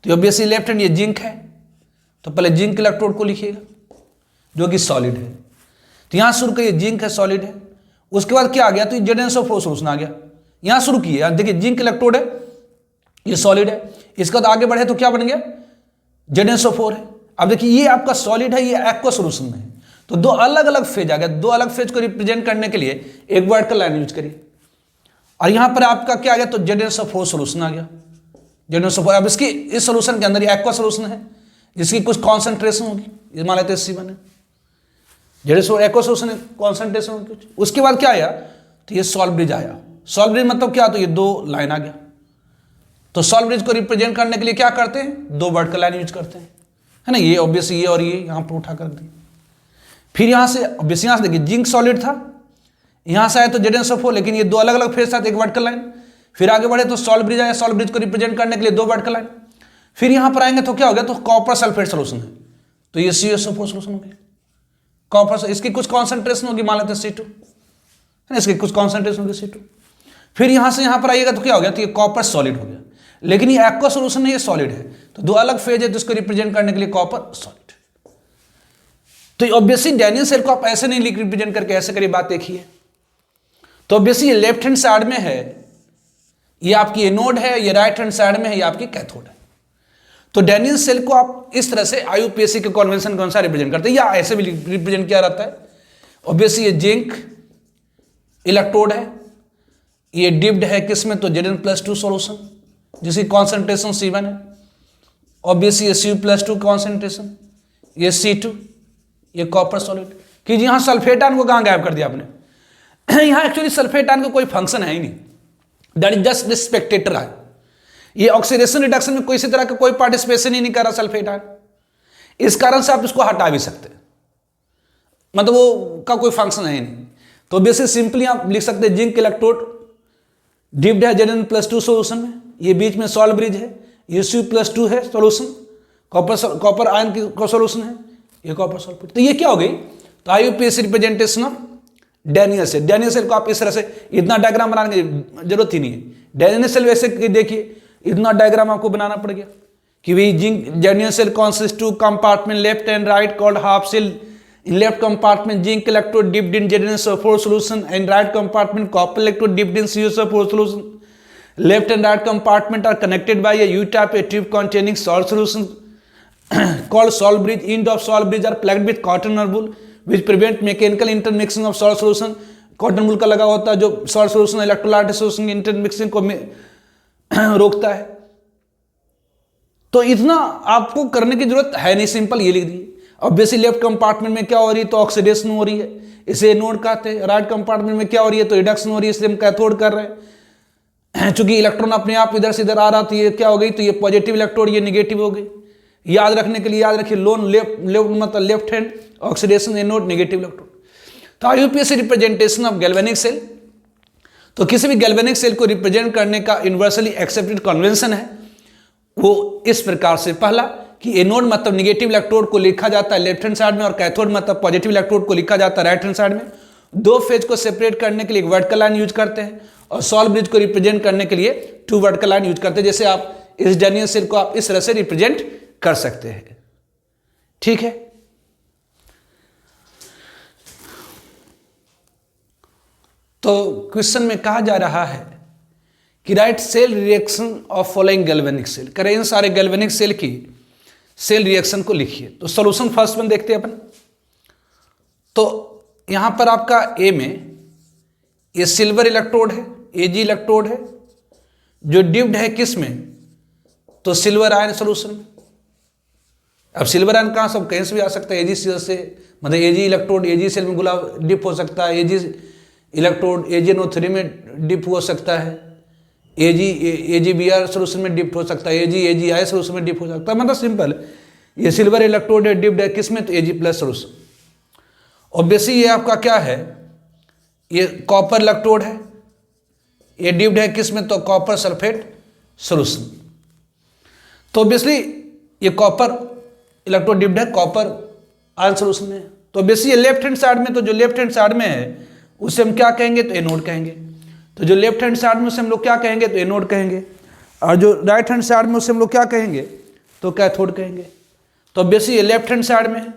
तो बेसिक लेफ्ट हैंड ये जिंक है, तो पहले जिंक इलेक्ट्रोड को लिखिएगा जो कि सॉलिड है। तो यहां शुरू करिए, जिंक है, सॉलिड है। उसके बाद क्या आ गया, तो ZnSO4 सोल्यूशन आ गया। यहां शुरू किए, देखिए जिंक इलेक्ट्रोड है, ये सॉलिड है। इसके बाद आगे बढ़े तो क्या बन गया, ZnSO4 है। अब देखिए ये आपका सॉलिड है, ये एक्वा सोल्यूशन में है, तो दो अलग अलग फेज आ गया। दो अलग फेज को रिप्रेजेंट करने के लिए एक वर्टिकल लाइन यूज करिए। और यहां पर आपका क्या आ गया, तो ZnSO4 सोल्यूशन आ गया, ZnSO4। अब इसकी इस सोल्यूशन के अंदर ये एक्वा सोल्यूशन है, जिसकी कुछ कॉन्सेंट्रेशन होगी, ये मान लेते हैं C1 है, ZnSO4 एक्वा सोल्यूशन कॉन्सेंट्रेशन होगी। उसके बाद क्या आया, तो ये सॉल्ट ब्रिज आया। सॉल्ट ब्रिज मतलब क्या, तो ये दो लाइन आ गया। तो सॉल्ट ब्रिज को रिप्रेजेंट करने के लिए क्या करते हैं, दो वर्टिकल लाइन यूज करते हैं, है ना। ये ऑब्वियसली ये और ये यहां पर उठा कर दिए। फिर यहां से ऑब्वियसली यहां से देखिए जिंक सॉलिड था, यहां से आया तो ZnSO4, लेकिन ये दो अलग अलग फेज था, एक वर्टिकल लाइन। फिर आगे बढ़े तो सॉल्ट ब्रिज आया, सॉल्ट ब्रिज को रिप्रेजेंट करने के लिए दो वर्टिकल लाइन। फिर यहां पर आएंगे तो क्या हो गया, तो कॉपर सल्फेट सोल्यूशन है, तो ये CSO4 सोल्यूशन हो गया। कॉपर, इसकी कुछ कॉन्सेंट्रेशन होगी, मान लेते हैं C2, है ना, इसकी कुछ कॉन्सेंट्रेशन होगी C2। फिर यहां से यहां पर आइएगा तो क्या हो गया, तो ये कॉपर सॉलिड हो गया। लेकिन ये एक्वा सोल्यूशन है, ये सॉलिड है, तो दो अलग फेज है, जिसको रिप्रेजेंट करने के लिए कॉपर सॉलिड। तो ऑब्वियसली डैनियल सेल को आप ऐसे नहीं रिप्रेजेंट करके ऐसे करिए, बात देखिए। तो ऑब्वियसली ये लेफ्ट हैंड साइड में है, ये आपकी एनोड है, ये राइट हैंड साइड में है, ये आपकी कैथोड है। तो डैनियल सेल को आप इस तरह से आईयूपीएसी के कन्वेंशन के अनुसार रिप्रेजेंट करते हैं, या ऐसे भी रिप्रेजेंट किया रहता है। ऑब्वियसली ये जिंक इलेक्ट्रोड है, ये डिप्ड है किसमें, तो Zn+2 सॉल्यूशन जिसकी कॉन्सेंट्रेशन C1 है। ऑब्वियसली ये Cu+2 कॉन्सेंट्रेशन, ये C2, ये कॉपर सॉलिड। कि जी यहाँ सल्फेट आयन को कहाँ गायब कर दिया आपने? यहाँ एक्चुअली सल्फेट आयन का कोई फंक्शन है ही नहीं, दैट इज जस्ट स्पेक्टेटर है। ये ऑक्सीडेशन रिडक्शन में किसी तरह का कोई पार्टिसिपेशन ही नहीं कर रहा सल्फेट आयन, इस कारण से आप इसको हटा भी सकते हैं, मतलब वो का कोई फंक्शन है ही नहीं। तो बेसिक सिंपली आप लिख सकते हैं जिंक इलेक्ट्रोड डिप्ड है Zn+2 सॉल्यूशन में, ये बीच में सॉल्ट ब्रिज है, ये Cu+2 है सॉल्यूशन, कॉपर आयन की सॉल्यूशन है, ये कॉपर सल्फेट। तो ये क्या हो गई, तो IUPAC representation of Daniell cell. Daniell cell को आप इस तरह से, इतना डायग्राम बनाने की जरूरत ही नहीं है। डैनियल सेल वैसे देखिए इतना डायग्राम आपको बनाना पड़ गया कि भाई zinc Daniell cell consist two compartment left and right called half cell. In left compartment, zinc electrode dipped in Zn4 solution, and right compartment, copper electrode dipped in CuSO4 solution. Left and right compartment are connected by a U-type a tube containing salt solution called salt bridge. End of salt bridge are plugged with cotton wool, which prevent mechanical intermixing of salt solution. Cotton wool का लगा होता है जो salt solution electrolyte solution की intermixing को रोकता है। तो इतना आपको करने की जरूरत है नहीं, सिंपल ये लिख दिए। ऑब्वियसली लेफ्ट कंपार्टमेंट में क्या हो रही है, तो ऑक्सीडेशन हो रही है, इसे एनोड कहते हैं। राइट कंपार्टमेंट में क्या हो रही है, तो रिडक्शन हो रही है, इसलिए हम कैथोड कर रहे हैं। चूंकि इलेक्ट्रॉन अपने आप इधर से इधर आ रहा, तो ये क्या हो गई, तो ये पॉजिटिव इलेक्ट्रोड, ये निगेटिव हो गई। याद रखने के लिए याद रखिए, लोन लेफ्ट मतलब left hand oxidation, anode negative electrode. तो IUPAC representation of galvanic cell, तो किसी भी गैल्वेनिक सेल को रिप्रेजेंट करने का यूनिवर्सली एक्सेप्टेड कन्वेंशन है वो इस प्रकार से। पहला कि एनोड मतलब निगेटिव इलेक्ट्रोड को लिखा जाता है लेफ्ट हैंड साइड में, और कैथोड मतलब पॉजिटिव इलेक्ट्रोड को लिखा जाता है राइट हैंड साइड में। दो फेज को सेपरेट करने के लिए एक वर्टिकल लाइन यूज करते हैं, और सॉल्ट ब्रिज को रिप्रेजेंट करने के लिए 2 वर्टिकल लाइन यूज करते हैं। जैसे आप इस डैनियल सेल को आप इस तरह से रिप्रेजेंट कर सकते हैं, ठीक है। तो क्वेश्चन में कहा जा रहा है कि write cell reaction of following galvanic cell, करें इन सारे गैल्वेनिक सेल की सेल रिएक्शन को लिखिए। तो सॉल्यूशन फर्स्ट वन देखते हैं अपन। तो यहां पर आपका ए में ये सिल्वर इलेक्ट्रोड है, Ag इलेक्ट्रोड है, जो डिप्ड है किस में, तो सिल्वर आयन सॉल्यूशन में। अब सिल्वर आयन कहां, सब कहीं से भी आ सकता है, Ag सेल से, मतलब Ag इलेक्ट्रोड Ag सेल में गुलाब डिप हो सकता है, Ag इलेक्ट्रोड AgNO3 में डिप हो सकता है, AgBr सॉल्यूशन में डिप हो सकता है, AgI सॉल्यूशन में डिप हो सकता है। मतलब सिंपल, ये सिल्वर इलेक्ट्रोड है, डिप्ड है किसमें, तो Ag+ सॉल्यूशन। ऑब्वियसली ये आपका क्या है, ये कॉपर इलेक्ट्रोड है, ये डिप्ड है किसमें, तो कॉपर सल्फेट सॉल्यूशन। तो ऑब्वियसली ये कॉपर इलेक्ट्रोड डिप्ड है कॉपर आयन सॉल्यूशन में। तो ऑब्वियसली ये लेफ्ट हैंड साइड में, तो जो लेफ्ट हैंड साइड में है उसे हम क्या कहेंगे, तो एनोड कहेंगे। तो जो लेफ्ट हैंड साइड में उसे हम लोग क्या कहेंगे, तो एनोड कहेंगे, और जो राइट हैंड साइड में उसे हम लोग क्या कहेंगे, तो कैथोड कहेंगे। तो ऑब्वियसली ये लेफ्ट हैंड साइड में है,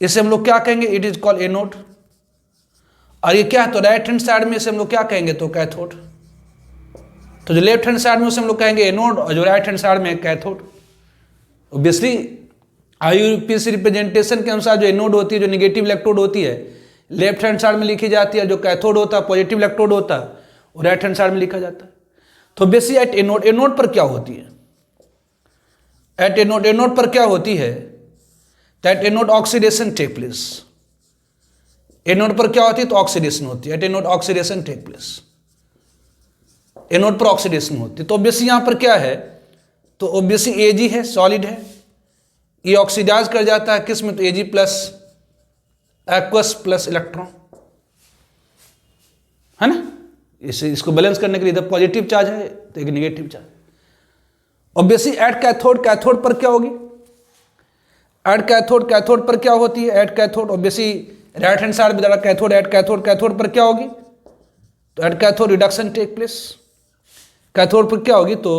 इसे हम लोग क्या कहेंगे, इट इज कॉल्ड एनोड। और ये क्या है, तो राइट हैंड साइड में इसे हम लोग क्या कहेंगे, तो कैथोड। तो जो लेफ्ट हैंड साइड में उसे हम लोग कहेंगे एनोड, और जो राइट हैंड साइड में कैथोड। ऑब्वियसली आईयूपीएसी रिप्रेजेंटेशन के अनुसार जो एनोड होती है, जो निगेटिव इलेक्ट्रोड होती है, लेफ्ट हैंड साइड में लिखी जाती है, जो कैथोड होता है पॉजिटिव इलेक्ट्रोड होता है, और राइट हैंड साइड में लिखा जाता है। तो बेसिक एट एनोड, एनोड पर क्या होती है, एट एनोड, एनोड पर क्या होती है, that anode oxidation take place. Anode पर क्या होती है, तो ऑक्सीडेशन होती है, at anode oxidation take place, anode पर ऑक्सीडेशन होती है। तो ऑब्वियसली यहां पर क्या है, तो ऑब्वियसली Ag है, सॉलिड है, ये ऑक्सीडाइज कर जाता है किसमें, तो Ag+ एक्वस प्लस इलेक्ट्रॉन, है ना। इसको बैलेंस करने के लिए इधर पॉजिटिव चार्ज है तो एक negative charge. Obviously eight cathode, cathode पर क्या होगी, एट कैथोड, कैथोड पर क्या होती है, at cathode obviously right hand side में कैथोड, एट कैथोड, कैथोड पर क्या होगी, तो at cathode reduction take place. Cathode पर क्या होगी, तो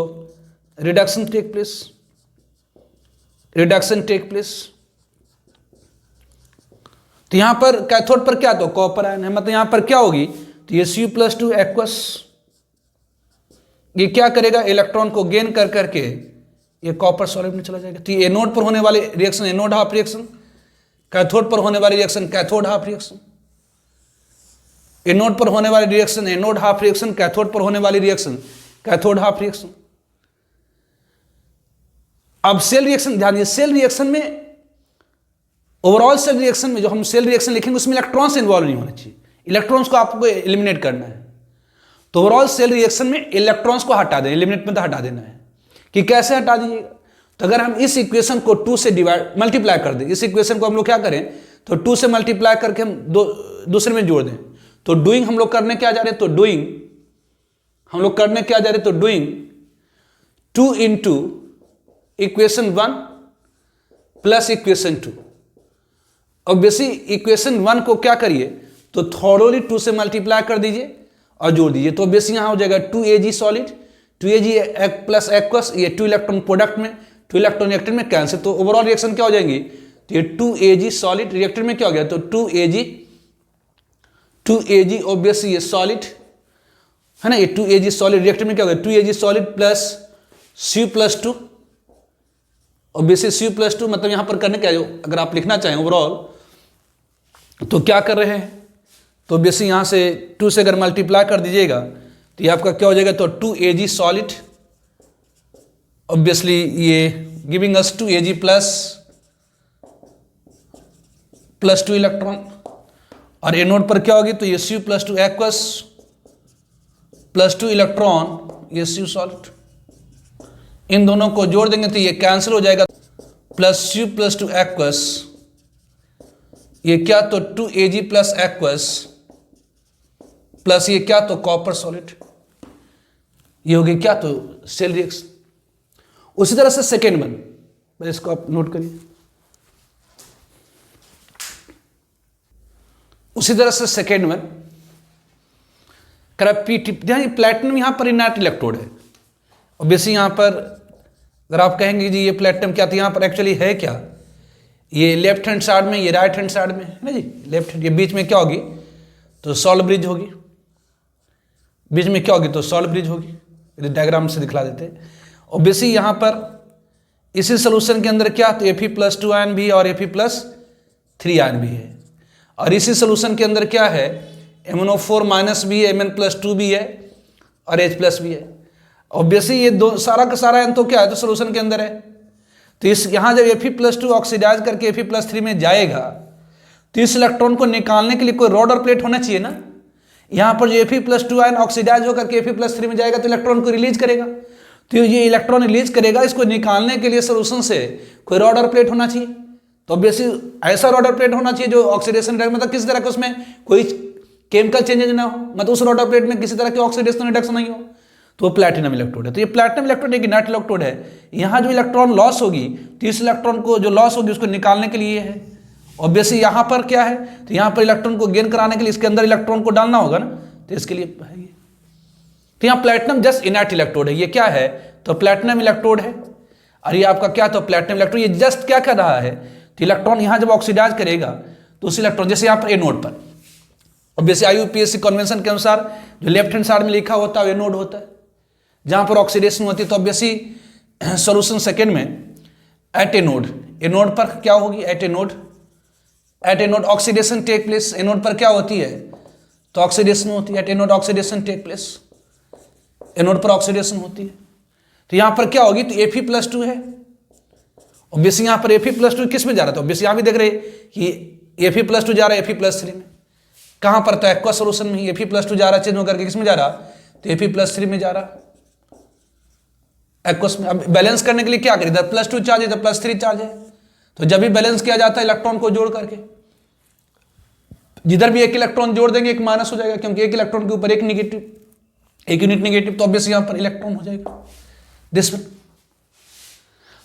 reduction take place, reduction take place. तो यहाँ पर कैथोड पर क्या तो कॉपर आयन है, मतलब यहाँ पर क्या होगी, तो ये Cu+2 एक्वस ये क्या करेगा, इलेक्ट्रॉन को गेन कर करके ये कॉपर सॉलिड में चला जाएगा। तो ये एनोड पर होने वाले reaction anode half reaction, cathode पर होने वाली reaction cathode half reaction, anode पर होने वाली reaction anode half reaction, cathode पर होने वाली रिएक्शन कैथोड हाफ रिएक्शन। अब सेल रिएक्शन ध्यान दीजिए, सेल रिएक्शन में ओवरऑल सेल रिएक्शन में जो हम सेल रिएक्शन लिखेंगे उसमें इलेक्ट्रॉन्स इन्वॉल्व नहीं होने चाहिए, इलेक्ट्रॉन्स को आपको एलिमिनेट करना है। तो ओवरऑल सेल रिएक्शन में इलेक्ट्रॉन्स को हटा दें, एलिमिनेट में तो हटा देना है। कि कैसे हटा दीजिएगा, तो अगर हम इस इक्वेशन को 2 से मल्टीप्लाई कर दें, इस इक्वेशन को हम लोग क्या करें, तो 2 से मल्टीप्लाई करके हम दूसरे में जोड़ दें, तो डूइंग हम लोग करने क्या जा रहे हैं, तो डूइंग हम लोग करने क्या जा रहे हैं, तो doing 2 into equation 1 plus equation 2। Obviously equation 1 को क्या करिए, तो थॉरोली 2 से मल्टीप्लाई कर दीजिए और जोड़ दीजिए। तो ऑब्वियसली यहाँ हो जाएगा 2Ag solid, 2Ag plus aqueous, ये 2 इलेक्ट्रॉन प्रोडक्ट में, 2 इलेक्ट्रॉन रिएक्टर में कैंसिल, तो ओवरऑल रिएक्शन क्या हो जाएंगी, तो ये 2Ag सॉलिड रिएक्टर में क्या हो गया, तो 2Ag ऑब्वियसली ये सॉलिड है ना, ये 2Ag सॉलिड रिएक्टर में क्या हो गया, 2Ag solid plus Cu+2, obviously Cu+2 मतलब यहाँ पर करने क्या है, अगर आप लिखना चाहें ओवरऑल तो क्या कर रहे हैं, तो ऑब्वियसली यहाँ से 2 से अगर मल्टीप्लाई कर दीजिएगा तो ये आपका क्या हो जाएगा, तो 2Ag सॉलिड ऑब्वियसली ये giving us 2Ag plus 2 electron, और एनोड पर क्या होगी, तो ये Cu+2 एक्वस प्लस 2 इलेक्ट्रॉन, ये Cu सॉलिड, इन दोनों को जोड़ देंगे तो ये कैंसिल हो जाएगा, प्लस Cu+2 एक्वस ये क्या, तो 2Ag प्लस एक्वस प्लस ये क्या, तो कॉपर सॉलिड, ये हो गई क्या, तो सेल रिएक्शन। उसी तरह से सेकेंड वन, इसको आप नोट करिए, उसी तरह से सेकेंड वन प्लैटिनम यहां पर इनर्ट इलेक्ट्रोड है। ऑब्वियसली यहां पर अगर आप कहेंगे जी ये प्लैटिनम क्या, तो यहां पर एक्चुअली है क्या, ये लेफ्ट हैंड साइड में, ये राइट हैंड साइड में है ना जी, लेफ्ट हैंड, ये बीच में क्या होगी, तो सॉल्ट ब्रिज होगी, बीच में क्या होगी, तो सॉल्ट ब्रिज होगी, डायग्राम से दिखला देते हैं। ऑब्वियसली यहाँ पर इसी सोल्यूशन के अंदर क्या, तो Fe+2 आयन भी और Fe+3 आयन भी है, और इसी सोल्यूशन के अंदर क्या है, MnO4 माइनस भी है, Mn+2 भी है और H+ भी है। ऑब्वियसली ये दो सारा का सारा आयन तो क्या है, तो सोल्यूशन के अंदर है। तो इस यहाँ जब Fe+2 ऑक्सीडाइज करके Fe+3 में जाएगा तो इस इलेक्ट्रॉन को निकालने के लिए कोई रॉड और प्लेट होना चाहिए ना। यहाँ पर जो Fe+2 आयन ऑक्सीडाइज होकर के Fe+3 में जाएगा तो इलेक्ट्रॉन को रिलीज करेगा, तो ये इलेक्ट्रॉन रिलीज करेगा, इसको निकालने के लिए सोल्यूशन से कोई रॉड और प्लेट होना चाहिए। तो ऑब्वियसली ऐसा रॉड और प्लेट होना चाहिए जो ऑक्सीडेशन रिडक्शन, मतलब किसी तरह का उसमें कोई केमिकल चेंजेज ना हो, मतलब उस रॉड और प्लेट में किसी तरह की ऑक्सीडेशन रिडक्शन नहीं हो, तो प्लैटिनम इलेक्ट्रोड है। तो ये प्लैटिनम इलेक्ट्रोड एक इनर्ट इलेक्ट्रोड है। यहाँ जो इलेक्ट्रॉन लॉस होगी तो इस इलेक्ट्रॉन को जो लॉस होगी उसको निकालने के लिए है। ऑब्वियसली यहाँ पर क्या है, तो यहाँ पर इलेक्ट्रॉन को गेन कराने के लिए इसके अंदर इलेक्ट्रॉन को डालना होगा ना, तो इसके लिए है ये। तो यहाँ प्लैटिनम जस्ट इनर्ट इलेक्ट्रोड है, ये क्या है, तो प्लैटिनम इलेक्ट्रोड है। और ये आपका क्या, तो प्लैटिनम इलेक्ट्रोड, ये जस्ट क्या कर रहा है, तो इलेक्ट्रॉन यहाँ जब ऑक्सीडाइज करेगा तो उस इलेक्ट्रॉन, जैसे यहाँ पर ए नोड पर ऑब्वियसली IUPAC कन्वेंशन के अनुसार जो लेफ्ट हैंड साइड में लिखा होता है वो ए नोड होता है, जहाँ पर ऑक्सीडेशन होती है। तो ऑब्वियसली सॉल्यूशन सेकेंड में एट ए नोड पर क्या होगी, एट ए नोड ऑक्सीडेशन टेक प्लेस। ए नोड पर क्या होती है, तो ऑक्सीडेशन होती है, एट ए नोड ऑक्सीडेशन टेक प्लेस, ए नोड पर ऑक्सीडेशन होती है। तो यहाँ पर क्या होगी, तो Fe+2 है। ऑब्वियसली यहाँ पर Fe+2 किस में जा रहा था, ऑब्वियसली यहाँ भी देख रहे कि Fe+2 जा रहा है Fe+3 में, कहाँ पर, तो एक्वा सोल्यूशन में ही Fe+2 जा रहा है, चेंज होकर के किस में जा रहा, तो Fe+3 में जा रहा एक्वस में। अब बैलेंस करने के लिए क्या करें, इधर +2 चार्ज है, इधर +3 चार्ज है, तो जब भी बैलेंस किया जाता है इलेक्ट्रॉन को जोड़ करके, जिधर भी एक इलेक्ट्रॉन जोड़ देंगे एक माइनस हो जाएगा, क्योंकि एक इलेक्ट्रॉन के ऊपर एक नेगेटिव, एक यूनिट नेगेटिव, तो ऑब्वियसली यहाँ पर इलेक्ट्रॉन हो जाएगा दिस में।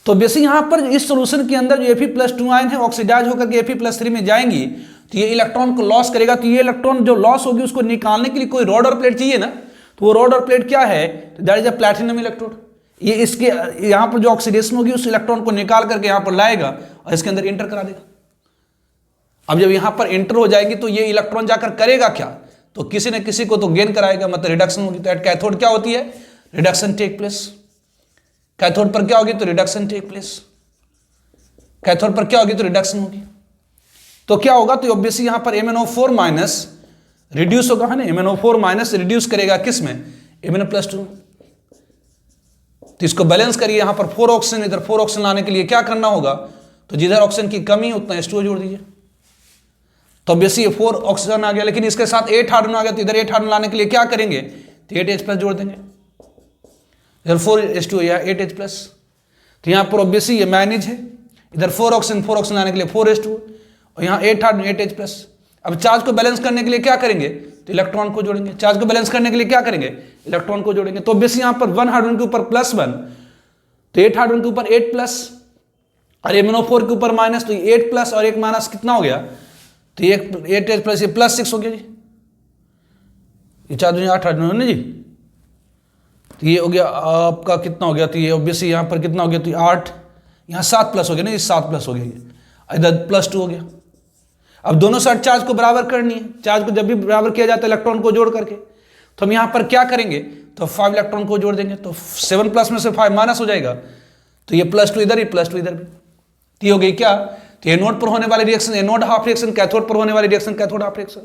तो ऑब्वियसली यहाँ पर इस सोल्यूशन के अंदर जो Fe+2 आयन है ऑक्सीडाइज होकर के Fe+3 में जाएंगी तो ये इलेक्ट्रॉन को लॉस करेगा। तो ये इलेक्ट्रॉन जो लॉस होगी उसको निकालने के लिए कोई रॉड और प्लेट चाहिए ना, तो वो रॉड और प्लेट क्या है, that is a platinum electrode. ये इसके यहाँ पर जो ऑक्सीडेशन होगी उस इलेक्ट्रॉन को निकाल करके यहाँ पर लाएगा और इसके अंदर इंटर करा देगा। अब जब यहाँ पर एंटर हो जाएगी तो ये इलेक्ट्रॉन जाकर करेगा क्या, तो किसी न किसी को तो गेन कराएगा, मतलब रिडक्शन होगी। तो एट कैथोड क्या होती है, रिडक्शन टेक प्लेस। कैथोड पर क्या होगी, तो रिडक्शन टेक प्लेस। कैथोड पर क्या होगी, तो रिडक्शन होगी। तो क्या होगा, तो ऑब्वियसली यहां पर MnO4 माइनस रिड्यूस होगा, है ना। MnO4 माइनस रिड्यूस करेगा किस में, Mn+2 में। तो इसको बैलेंस करिए, यहां पर 4 ऑक्सीजन, इधर 4 ऑक्सीजन लाने के लिए क्या करना होगा, तो जिधर ऑक्सीजन की कमी उतना H2O जोड़ दीजिए। तो ऑब्वियसली ये 4 ऑक्सीजन आ गया, लेकिन इसके साथ 8 हाइड्रोजन आ गया, तो इधर 8 हाइड्रोजन लाने के लिए क्या करेंगे, तो 8H+ जोड़ देंगे। इधर 4H2O या 8H+। तो यहां पर ऑब्वियसली ये मैनेज है, इधर 4 ऑक्सीजन लाने के लिए 4H2O, और यहाँ 8 हाइड्रोजन 8H+। अब चार्ज को बैलेंस करने के लिए क्या करेंगे, तो इलेक्ट्रॉन को जोड़ेंगे। चार्ज को बैलेंस करने के लिए क्या करेंगे, इलेक्ट्रॉन को जोड़ेंगे। तो ऑब्वियसली यहाँ पर 1 हाइड्रोजन के ऊपर +1, तो 8 हाइड्रोजन के ऊपर 8+, और MnO4 के ऊपर माइनस, तो 8+ और 1 माइनस कितना हो गया, तो 8H+, ये +6 हो गया जी। ये 4 दूनी 8 हाइड्रोजन ना जी, तो ये हो गया आपका कितना हो गया, तो ये ऑब्वियसली यहाँ पर कितना हो गया, तो 8, यहाँ 7+ हो गया ना, ये 7+ हो गया, ये इधर +2 हो गया। अब दोनों साइड चार्ज को बराबर करनी है। चार्ज को जब भी बराबर किया जाता है इलेक्ट्रॉन को जोड़ करके, तो हम यहाँ पर क्या करेंगे, तो 5 इलेक्ट्रॉन को जोड़ देंगे, तो 7+ में से 5 माइनस हो जाएगा, तो ये +2 इधर, ये +2 इधर भी। तो ये हो गई क्या, तो एनोड पर होने वाली reaction anode half reaction, cathode पर होने वाली रिएक्शन कैथोड हाफ रिएक्शन।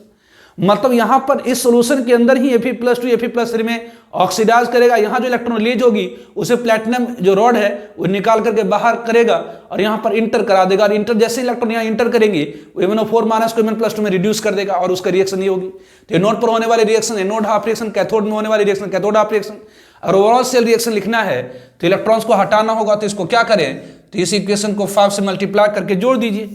मतलब यहां पर इस सॉल्यूशन के अंदर ही Fe+2 Fe+3 में ऑक्सीडाइज करेगा। यहां जो इलेक्ट्रॉन रिलीज होगी उसे प्लेटिनम जो रॉड है वो निकाल करके बाहर करेगा और यहां पर इंटर करा देगा। और इंटर जैसे इलेक्ट्रॉन यहां इंटर करेंगे MnO4 माइनस को Mn+2 में रिड्यूस कर देगा और उसका रिएक्शन ये होगी। तो एनोड पर होने वाली reaction anode half reaction, cathode में होने वाली रिएक्शन कैथोड हाफ रिएक्शन। और ओवरऑल सेल रिएक्शन लिखना है तो इलेक्ट्रॉन्स को हटाना होगा, तो इसको क्या करें, तो इस इक्वेशन को 5 से मल्टीप्लाई करके जोड़ दीजिए।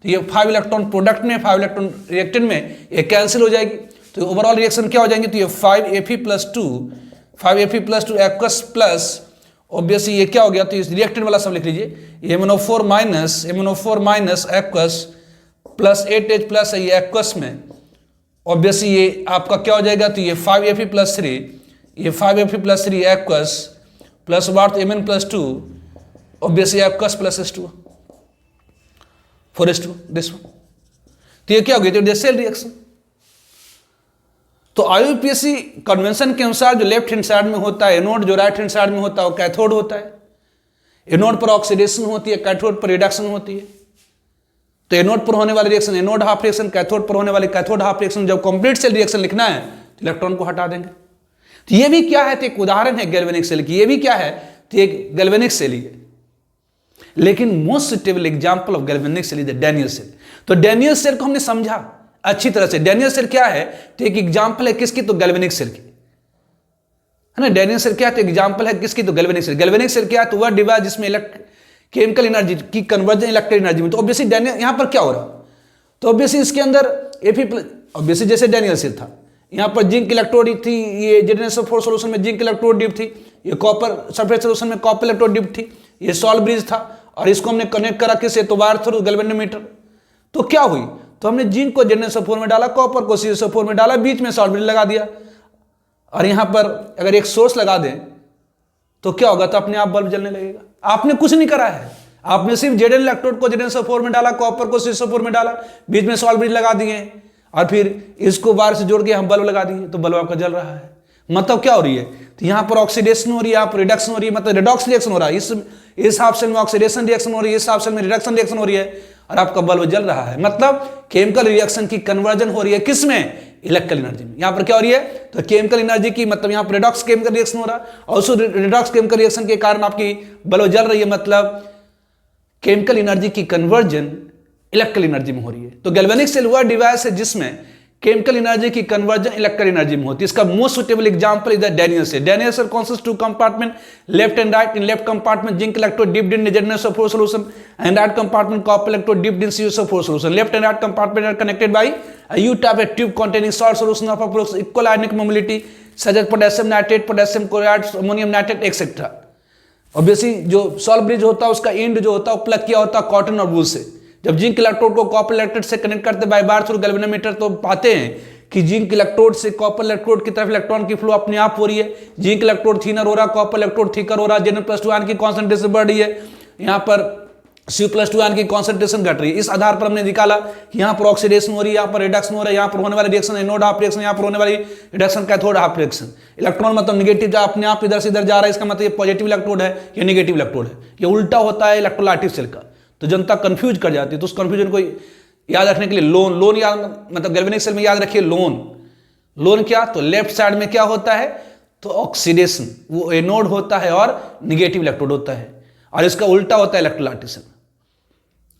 तो ये 5 इलेक्ट्रॉन प्रोडक्ट में 5 इलेक्ट्रॉन रिएक्टेंट में ये कैंसिल हो जाएगी, तो ओवरऑल रिएक्शन क्या हो जाएंगे, तो ये 5Fe+2 एक्वस प्लस ऑब्वियसली ये क्या हो गया, तो इस रिएक्टेंट वाला सब लिख लीजिए MnO4 minus aqueous plus 8H+ है ये एक्वस में। ऑब्वियसली ये आपका क्या हो जाएगा, तो ये 5Fe+3 aqueous plus वार्थ Mn+2 obviously aqueous plus H2 4H2 this one. तो ये क्या हो गया, तो सेल रिएक्शन। तो IUPAC कन्वेंशन के अनुसार जो लेफ्ट हैंड साइड में होता है एनोड, जो राइट हैंड साइड में होता है वो कैथोड होता है। एनोड पर ऑक्सीडेशन होती है, कैथोड पर रिडक्शन होती है। तो एनोड पर होने वाली reaction anode half reaction, cathode पर होने वाली कैथोड हाफ रिएक्शन। जब कंप्लीट सेल रिएक्शन लिखना है तो इलेक्ट्रॉन को हटा देंगे। तो ये भी क्या है, तो एक उदाहरण है गैल्वेनिक सेल की। ये भी क्या है, तो एक गैल्वेनिक सेल ही है, लेकिन most suitable example of galvanic cell is the Daniell cell. तो डैनियल सेल को हमने समझा अच्छी तरह से। डैनियल सेल क्या है, तो एक एग्जांपल है किसकी, तो गैल्वेनिक सेल की, है ना। डैनियल सेल क्या है, तो एग्जांपल है किसकी, तो गैल्वेनिक सेल। गैल्वेनिक सेल क्या है, तो वह डिवाइस जिसमें केमिकल एनर्जी की कन्वर्जन इलेक्ट्रिक एनर्जी में। तो ऑब्वियसली डैनियल यहां पर क्या हो रहा, तो ऑब्वियसली इसके अंदर ऑब्वियसली जैसे डैनियल सेल था, यहां पर जिंक इलेक्ट्रोड थी, ये ZnSO4 सोल्यूशन में जिंक इलेक्ट्रोड डिप थी, ये कॉपर सल्फेट सोल्यूशन में कॉपर इलेक्ट्रोड डिप थी, ये सॉल्ट ब्रिज था और इसको हमने कनेक्ट करा किससे, तो वायर थ्रू गैल्वेनोमीटर। तो क्या हुई, तो हमने जिंक को ZnSO4 में डाला, कॉपर को CSO4 में डाला, बीच में सॉल्ट ब्रिज लगा दिया। और यहां पर अगर एक सोर्स लगा दें तो क्या होगा, तो अपने आप बल्ब जलने लगेगा। आपने कुछ नहीं करा है, आपने सिर्फ Zn इलेक्ट्रोड को ZnSO4 में डाला, कॉपर को CSO4 में डाला, बीच में सॉल्ट ब्रिज लगा दिए और फिर इसको वायर से जोड़ के हम बल्ब लगा दिए, तो बल्ब आपका जल रहा है। मतलब क्या हो रही है, तो यहां पर ऑक्सीडेशन हो रही है, यहाँ पर रिडक्शन हो रही है, मतलब रिडॉक्स रिएक्शन हो रहा है। इस हाफ सेल में ऑक्सीडेशन रिएक्शन हो रही है, इस हाफ सेल में रिडक्शन रिएक्शन हो रही है और आपका बल्ब जल रहा है। मतलब केमिकल रिएक्शन की कन्वर्जन हो रही है किसमें, इलेक्ट्रिकल एनर्जी में। यहां पर क्या हो रही है, तो केमिकल एनर्जी की, मतलब यहां पर रिडॉक्स केमिकल रिएक्शन हो रहा है और उस रिडॉक्स केमिकल रिएक्शन के कारण आपकी बल्ब जल रही है। मतलब केमिकल एनर्जी की कन्वर्जन इलेक्ट्रिकल एनर्जी में हो रही है। तो गैल्वेनिक सेल वह डिवाइस है जिसमें केमिकल एनर्जी की कन्वर्जन इलेक्ट्रिकल एनर्जी में होती है। इसका most suitable example is the Daniell cell. Daniell cell consists 2 compartment, left and right. In left compartment zinc electrode dipped in ZnSO4 solution and right compartment copper electrode dipped in CSO4 solution. Left and right compartment are connected by a U-type tube containing salt solution of approximately equal ionic mobility such as potassium nitrate, potassium chloride, ammonium nitrate etc. Obviously जो salt bridge होता है उसका and जो होता है plug किया होता है कॉटन और वूल से। जब जिंक इलेक्ट्रोड को कॉपर इलेक्ट्रोड से कनेक्ट करते बाय वायर थ्रू गैल्वेनोमीटर तो पाते हैं कि जिंक इलेक्ट्रोड से कॉपर इलेक्ट्रोड की तरफ इलेक्ट्रॉन की फ्लो अपने आप हो रही है। जिंक इलेक्ट्रोड थिनर हो रहा, कॉपर इलेक्ट्रोड थिकर हो रहा, Zn+2 आयन की कॉन्सेंट्रेशन बढ़ रही है। यहाँ पर Cu+2 आयन की कॉन्सेंट्रेशन घट रही है। इस आधार पर हमने निकाला कि यहाँ पर ऑक्सीडेशन हो रही है, यहाँ पर रिडक्शन हो रहा है, यहाँ पर होने वाली रिएक्शन एनोड हाफ रिएक्शन, यहाँ पर होने वाली reduction cathode half reaction. Electron मतलब निगेटिव जो अपने आप इधर से इधर जा रहा है, इसका मतलब ये पॉजिटिव इलेक्ट्रोड है या निगेटिव इलेक्ट्रोड है। ये उल्टा होता है इलेक्ट्रोलाइटिक सेल का, तो जनता कंफ्यूज कर जाती है। तो उस कंफ्यूजन को याद रखने के लिए लोन याद, मतलब गैल्वेनिक सेल में याद रखिए लोन क्या, तो लेफ्ट साइड में क्या होता है, तो ऑक्सीडेशन, वो एनोड होता है और निगेटिव इलेक्ट्रोड होता है, और इसका उल्टा होता है इलेक्ट्रोलाइटिक सेल।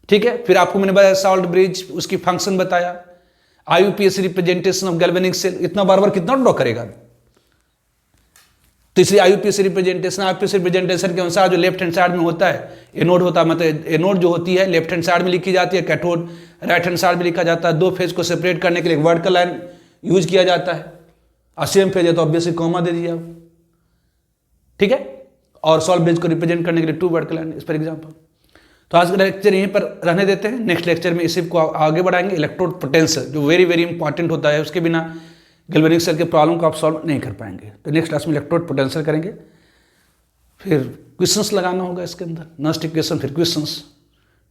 ठीक है, फिर आपको मैंने बताया साल्ट ब्रिज, उसकी फंक्शन बताया, IUPAC representation of galvanic cell, इतना बार बार कितना ड्रॉ करेगा। तो इसलिए IUPAC रिप्रेजेंटेशन के अनुसार जो लेफ्ट हैंड साइड में होता है एनोड होता है, मतलब एनोड जो होती है लेफ्ट हैंड साइड में लिखी जाती है, कैथोड राइट हैंड साइड में लिखा जाता है। दो फेज को सेपरेट करने के लिए एक वर्टिकल लाइन यूज किया जाता है, और सेम फेज है तो ऑब्वियसली कॉमा दे दीजिए आप। ठीक है, और सॉल्ट ब्रिज को रिप्रेजेंट करने के लिए 2 वर्टिकल लाइन, इस पर एग्जाम्पल। तो आज का लेक्चर यहीं पर रहने देते हैं, नेक्स्ट लेक्चर में इसी को आगे बढ़ाएंगे। इलेक्ट्रोड पोटेंशियल जो वेरी वेरी इंपॉर्टेंट होता है, उसके बिना गैल्वेनिक सेल के प्रॉब्लम को आप सॉल्व नहीं कर पाएंगे। तो नेक्स्ट क्लास में इलेक्ट्रोड पोटेंशियल करेंगे, फिर क्वेश्चंस लगाना होगा इसके अंदर, नॉस्ट इक्वेशन फिर क्वेश्चंस।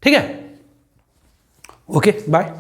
ठीक है, ओके बाय।